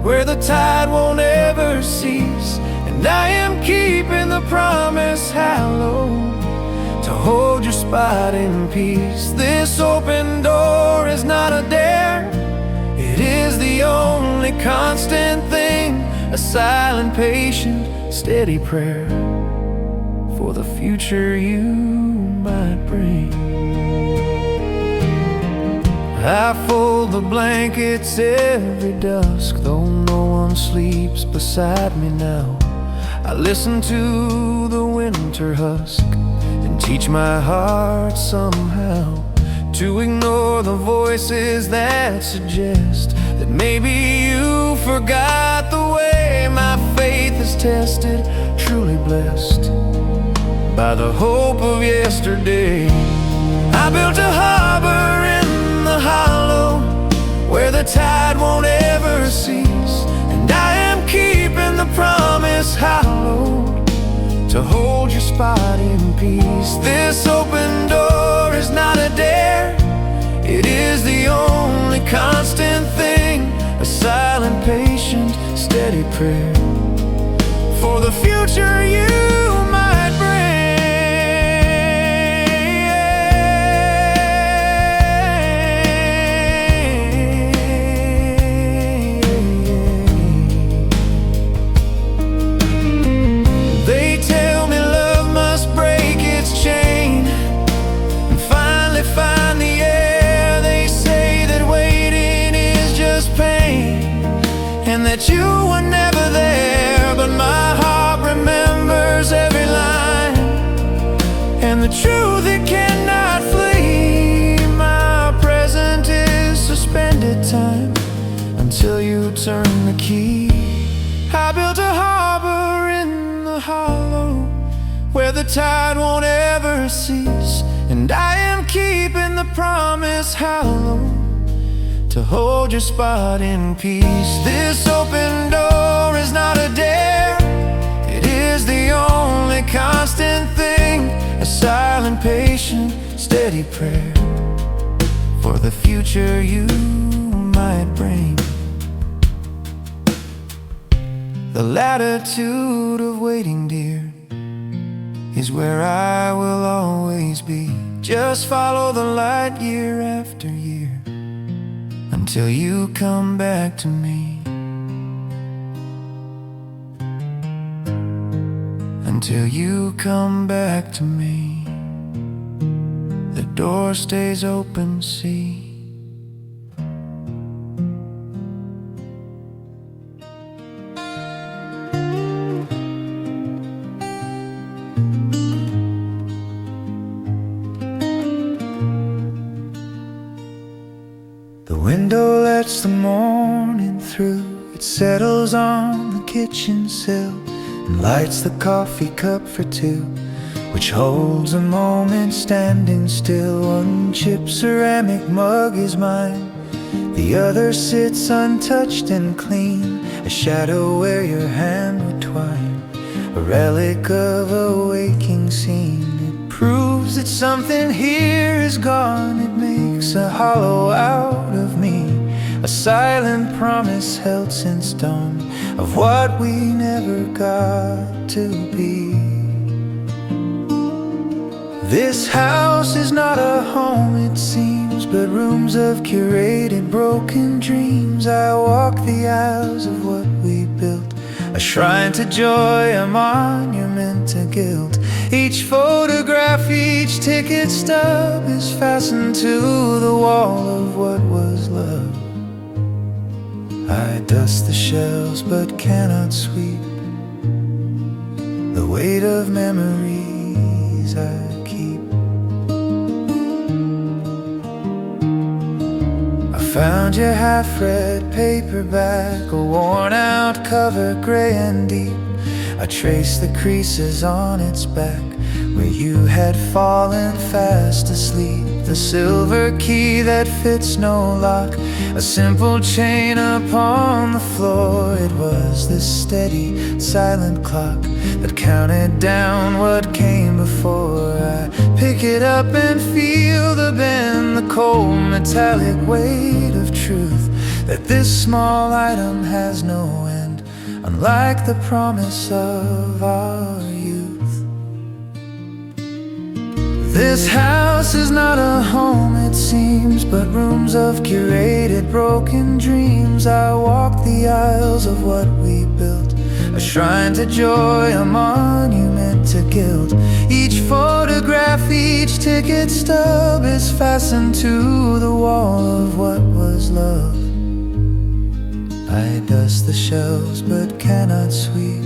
where the tide won't ever cease, and I am keeping the promise hallowed to hold your spot in peace. This open door is not a dare, it is the only constant thing, a silent, patient, steady prayer for the future you might bring. I fold the blankets every dusk, though no one sleeps beside me now. I listen to the winter husk and teach my heart somehow to ignore the voices that suggest that maybe you forgot the way my faith is tested. Truly blessed by the hope of yesterday. I built a harbor in the hollow where the tide won't ever cease, and I am keeping the promise hallowed to hold your spot in peace. This open door is not a dare, it is the only constant thing, a silent, patient, steady prayer for the future you might bring. They tell me love must break its chain and finally find the air. They say that waiting is just pain and that you were never there, but my heart remembers every line, and the truth it cannot flee. My present is suspended time until you turn the key. I built a harbor in the hollow where the tide won't ever cease, and I am keeping the promise hallowed to hold your spot in peace. This open door is not a dare, it is the only constant thing, a silent, patient, steady prayer for the future you might bring. The latitude of waiting, dear, is where I will always be. Just follow the light year after year until you come back to me. Until you come back to me, the door stays open, see. The window lets the morning through, it settles on the kitchen sill and lights the coffee cup for two, which holds a moment standing still. One chipped ceramic mug is mine, the other sits untouched and clean, a shadow where your hand would twine, a relic of a waking scene. It proves that something here is gone, it makes a hollow out of me, a silent promise held since dawn of what we never got to be. This house is not a home, it seems, but rooms of curated broken dreams. I walk the aisles of what we built, a shrine to joy, a monument to guilt. Each photograph, each ticket stub is fastened to the wall of what was love. I dust the shelves but cannot sweep the weight of memories I keep. I found your half-read paperback, a worn-out cover, gray and deep. I traced the creases on its back where you had fallen fast asleep. The silver key that fits no lock, a simple chain upon the floor. It was this steady, silent clock that counted down what came before. I pick it up and feel the bend, the cold metallic weight of truth, that this small item has no end, unlike the promise of our youth. This house is not a home, it seems, but rooms of curated broken dreams. I walk the aisles of what we built, a shrine to joy, a monument to guilt. Each photograph, each ticket stub is fastened to the wall of what was love. I dust the shelves but cannot sweep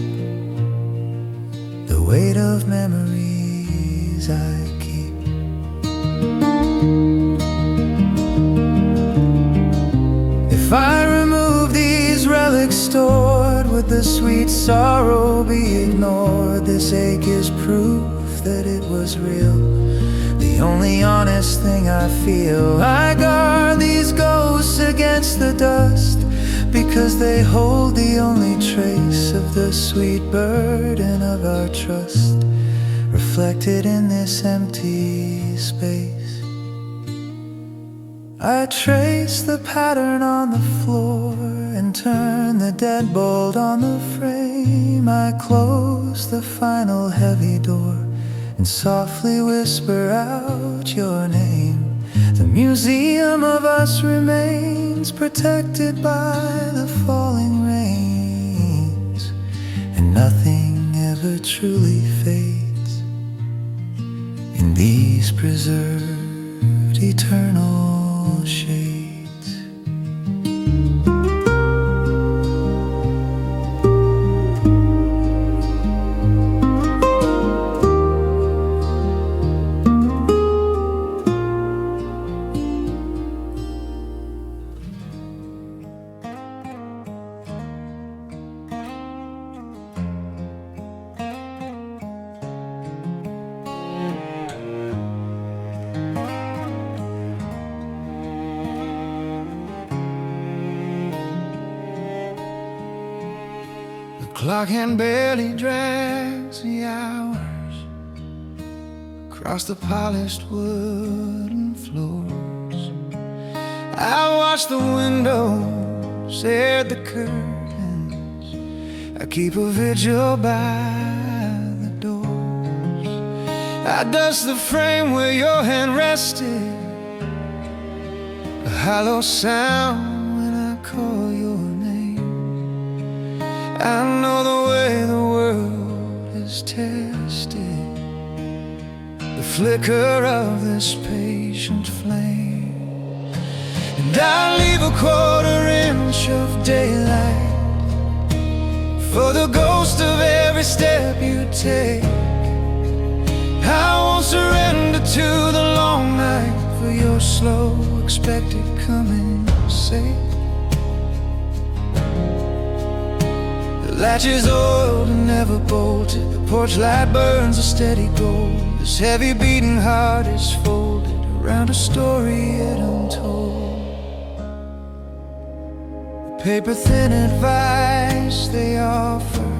the weight of memories I keep. would the sweet sorrow be ignored? This ache is proof that it was real, the only honest thing I feel. I guard these ghosts against the dust, because they hold the only trace of the sweet burden of our trust, reflected in this empty space. I trace the pattern on the floor and turn the deadbolt on the frame. I close the final heavy door and softly whisper out your name. The museum of us remains protected by the falling rains, and nothing ever truly fades in these preserved eternal shades. Clock hand barely drags the hours across the polished wooden floors. I watch the windows, air the curtains. I keep a vigil by the doors. I dust the frame where your hand rested, a hollow sound when I call your name. I know the way the world is tested, the flicker of this patient flame. And I leave a quarter-inch of daylight for the ghost of every step you take. I won't surrender to the long night for your slow expected coming sake. The latch is oiled and never bolted, the porch light burns a steady gold. This heavy beating heart is folded around a story yet untold. The paper thin advice they offer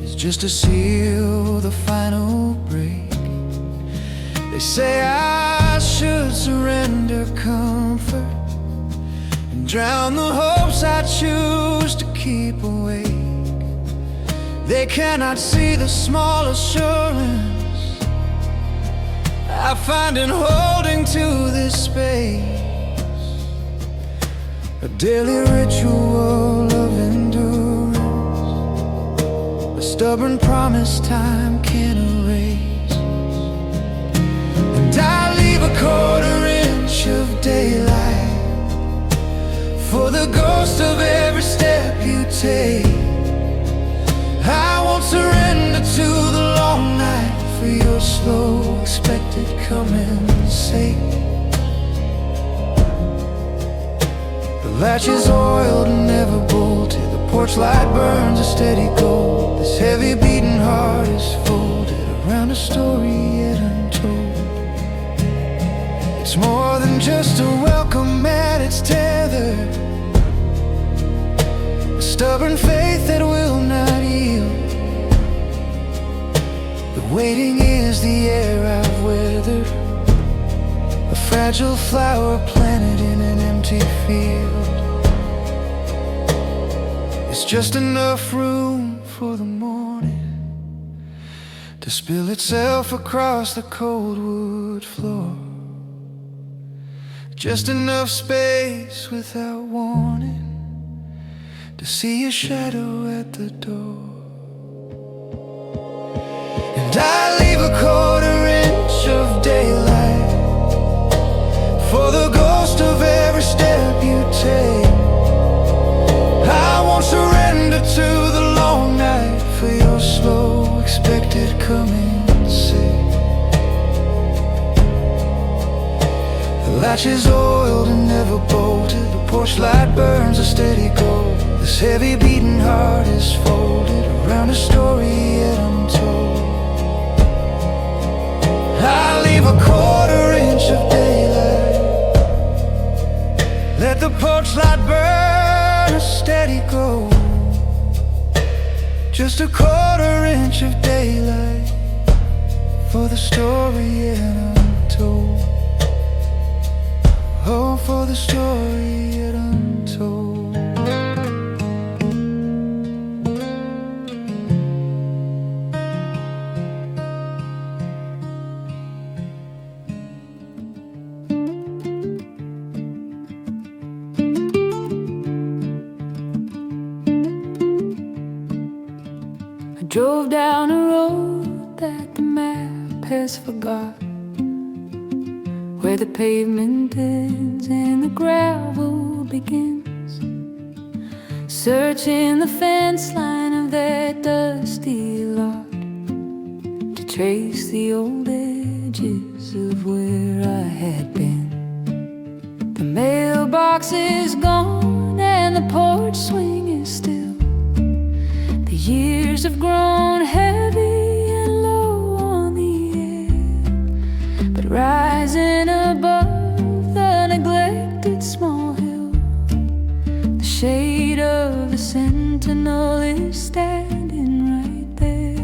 is just to seal the final break. They say I should surrender comfort and drown the hopes I choose to keep awake. They cannot see the small assurance I find in holding to this space, a daily ritual of endurance, a stubborn promise time can't erase. And I leave a quarter-inch of daylight for the ghost of every step you take. I won't surrender to the long night for your slow expected coming sake. The latch is oiled and never bolted, the porch light burns a steady gold. This heavy beating heart is folded around a story yet untold. It's more than just a welcome at its tether, a stubborn faith that will not yield. The waiting is the air I've weathered, a fragile flower planted in an empty field. It's just enough room for the morning to spill itself across the cold wood floor, just enough space without warning to see a shadow at the door. And I leave a quarter-inch of daylight for the ghost of every step you take. I won't surrender to the long night for your slow expected coming sake. The latch is oiled and never bolted, the porch light burns a steady gold. This heavy beating heart is folded around a story yet untold. I leave a quarter inch of daylight. Let the porch light burn a steady glow. Just a quarter inch of daylight for the story yet untold. Oh, for the story yet untold. Drove down a road that the map has forgot, where the pavement ends and the gravel begins, searching the fence line of that dusty lot to trace the old edges of where I had been. The mailbox is gone and the porch swing is still. The years have grown heavy and low on the air, but rising above the neglected small hill, the shade of the sentinel is standing right there.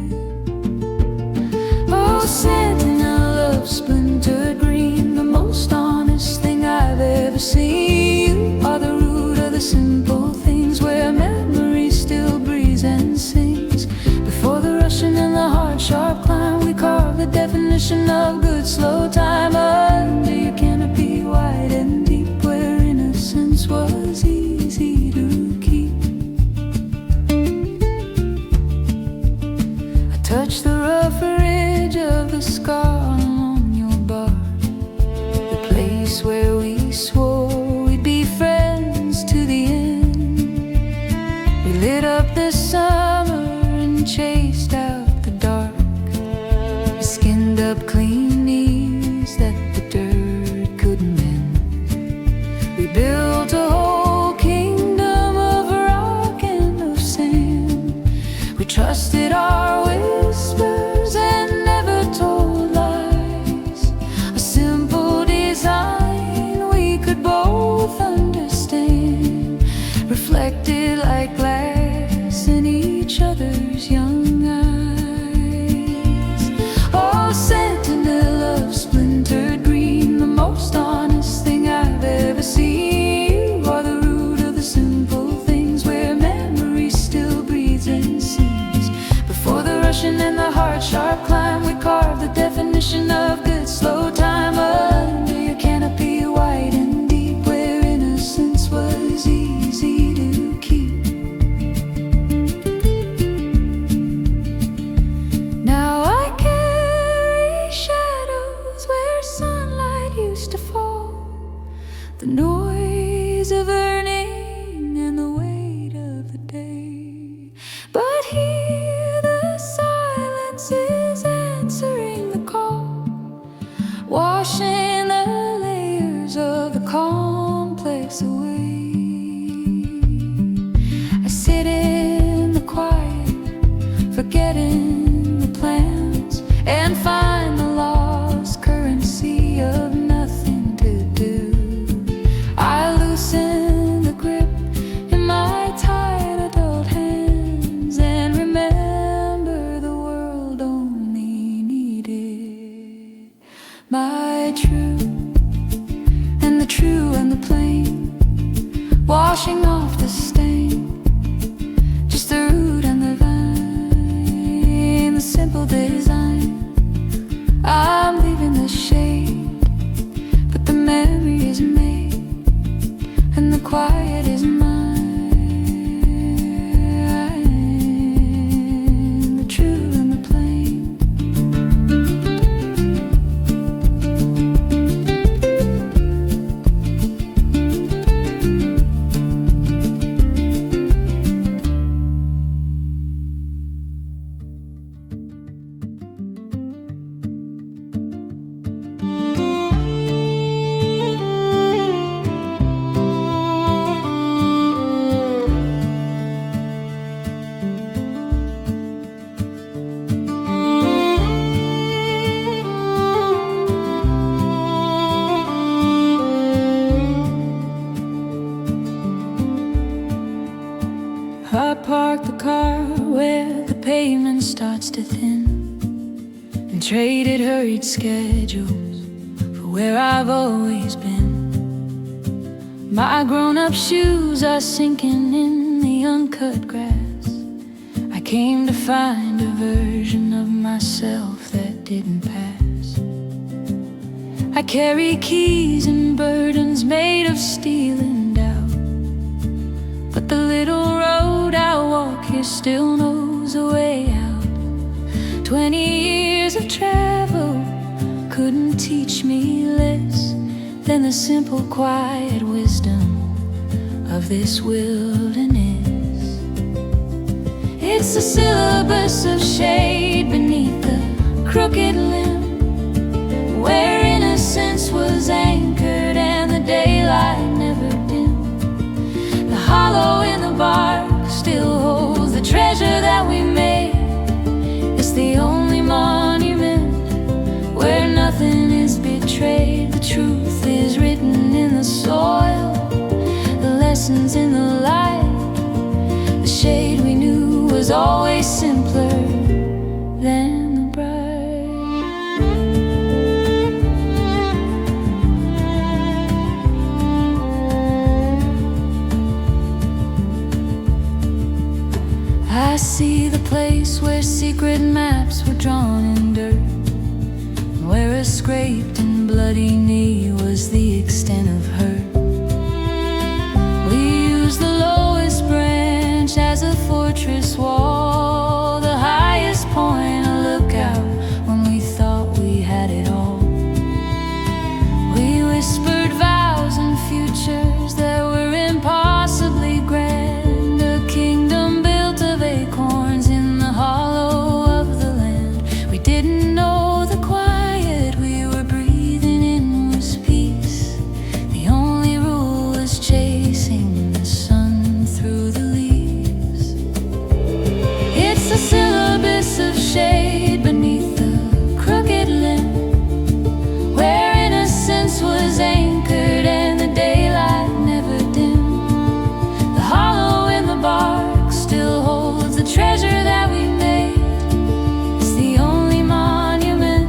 Oh, sentinel of splintered green, the most honest thing I've ever seen. You are the root of the simple things where memory still breathes and sings. Before the rushing and the hard sharp climb, we carve the definition of good slow time under your canopy wide and deep, where innocence was easy to keep. I touch the rougher edge of the scar on your bar, the place where we swore we'd be friends to the end. We lit up the summer and chased out the dark. We skinned up clean knees that the dirt couldn't mend. We built a whole kingdom of rock and of sand. We trusted our whispers and never told lies. A simple design we could both understand, reflected like glass in each other's young eyes. Oh, sentinel of splintered green, the most honest thing I've ever seen. You are the root of the simple things where memory still breathes and sings. Before the rushing and the hard sharp climb, we carve the definition of good slow time under your canopy wide and deep, where innocence was easy to keep. Now I carry shadows where sunlight used to fall, the noise of earning and the weight of the day. But here the silence is answering the call, washing the layers of the complex away. I sit in the quiet, forgetting the plans, and find the lost currency of nothing to do. I loosen the grip in my tight adult hands and remember the world only needed my true and the true and the plain, washing off the stain, just the root and the vine, the simple design. I'm leaving the shade, but the memory is made and the quiet is mine, the true and the plain. starts to thin, and traded hurried schedules for where I've always been. My grown-up shoes are sinking in the uncut grass. I came to find a version of myself that didn't pass. I carry keys and burdens made of steel and doubt, but the little road I walk here still knows a way out. 20 years of travel couldn't teach me less than the simple quiet wisdom of this wilderness. It's the syllabus of shade beneath the crooked limb, where innocence was anchored and the daylight never dimmed. The hollow in the bark still holds the treasure that we made. It's the only monument where nothing is betrayed. The truth is written in the soil, the lessons in the light. The shade we knew was always simpler than the bright. I see the place where secret maps were drawn in dirt, where a scraped and bloody knee was the extent of hurt. We used the lowest branch as a fortress wall, the highest point a lookout when we thought we had it all. We whispered vows and futures that were impossibly grand, a kingdom built of acorns in the hollow of the land. We didn't know the quiet we were breathing in was peace. The only rule was chasing the sun through the leaves. It's the syllabus of shade beneath the crooked limb, where innocence was anchored and the daylight never dimmed. The hollow in the bark still holds the treasure that we made. It's the only monument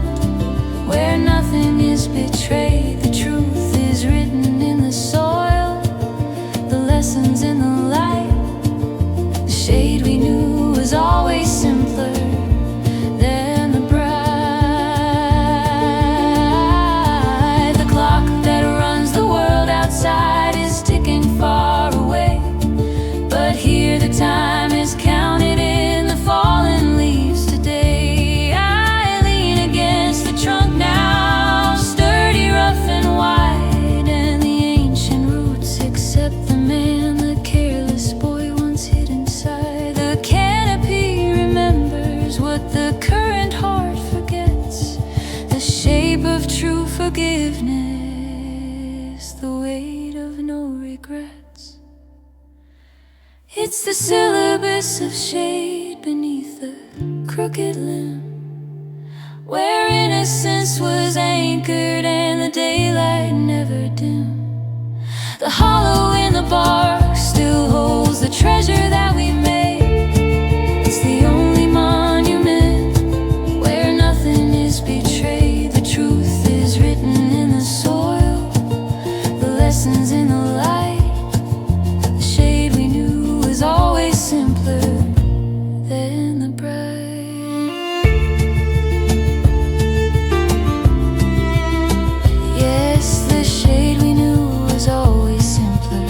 where nothing is betrayed. The truth is written in the soil, the lessons in the light. The shade we knew was always simpler than the bright. The clock that runs the world outside is ticking far away, but here the time is counted in the fallen leaves today. I lean against the trunk now, sturdy, rough and wide, and the ancient roots accept the man the careless boy once hid inside. The canopy remembers what the current heart forgets, the shape of true forgiveness, the weight of no regrets. It's the syllabus of shade beneath the crooked limb, where innocence was anchored and the daylight never dimmed. The hollow in the bark still holds the treasure that we made. It's the only monument where nothing is betrayed. The truth is written in the soil, the lessons in the light. The shade we knew was always simpler than the bright. Yes, the shade we knew was always simpler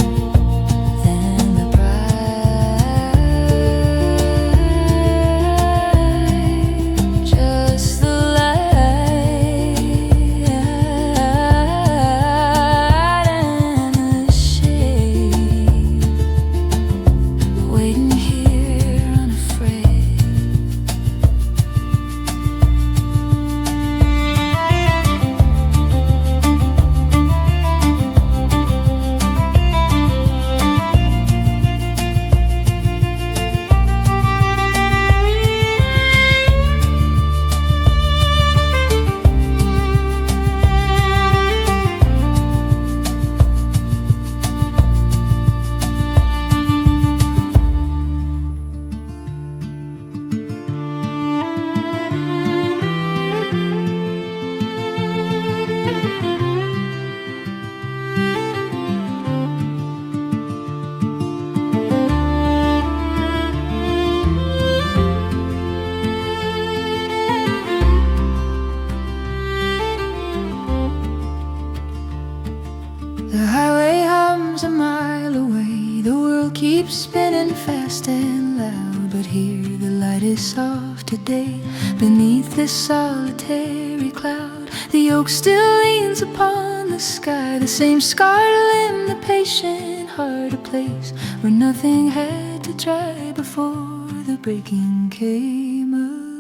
The highway hums a mile away. The world keeps spinning fast and loud, but here the light is soft today. Beneath this solitary cloud, the oak still leans upon the sky. The same scarred limb, the patient heart, a place where nothing had to try before the breaking came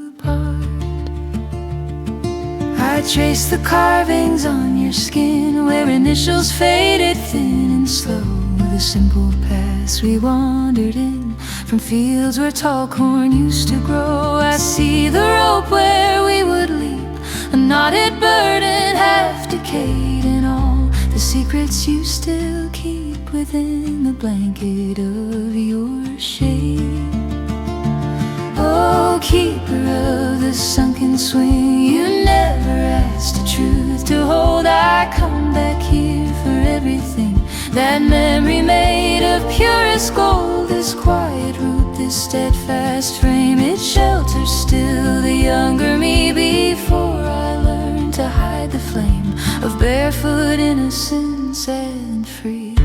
apart. I trace the carvings on your skin where initials faded thin and slow. The simple paths we wandered in from fields where tall corn used to grow. I see the rope where we would leap, a knotted burden half decayed, and all the secrets you still keep within the blanket of your shade. Oh, keeper of the sunken swing, you never asked the truth to hold. I come back here for everything. That memory made of purest gold, this quiet root, this steadfast frame, it shelters still the younger me before I learned to hide the flame of barefoot innocence and free.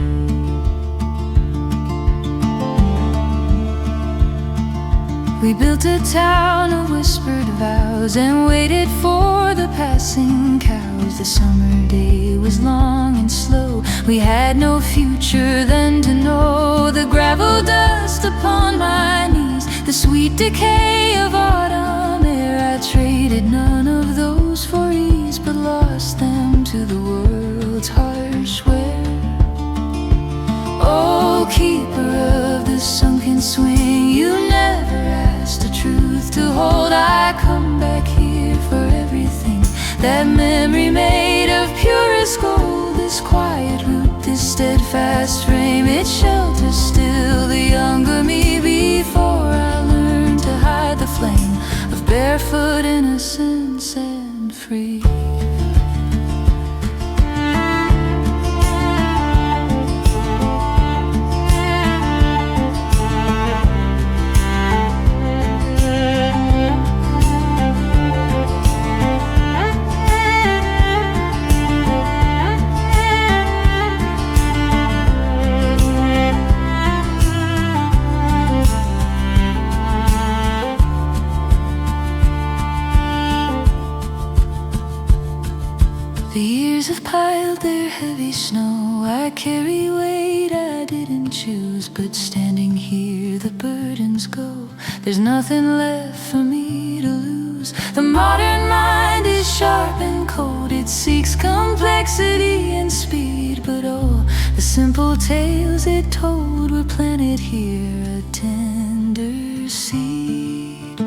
We built a town of whispered vows and waited for the passing cows. The summer day was long and slow. We had no future then to know. The gravel dust upon my knees, the sweet decay of autumn air. I traded none of those for ease, but lost them to the world's harsh wear. Oh, keeper of the sunken swing, you never asked the truth to hold. I come back here for everything. That memory made of purest gold, this quiet root, this steadfast frame, it shelters still the younger me before I learned to hide the flame of barefoot innocence and free. The years have piled their heavy snow. I carry weight I didn't choose, but standing here the burdens go. There's nothing left for me to lose. The modern mind is sharp and cold. It seeks complexity and speed, but all the simple tales it told were planted here, a tender seed.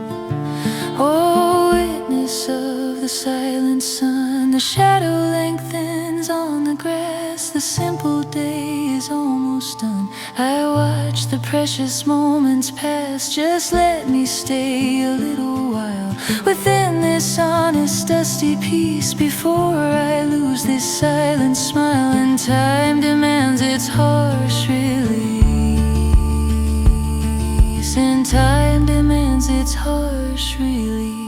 Oh, witness of the silent sun, the shadow lengthens on the grass. The simple day is almost done. I watch the precious moments pass. Just let me stay a little while within this honest dusty peace before I lose this silent smile and time demands its harsh release. And time demands its harsh release.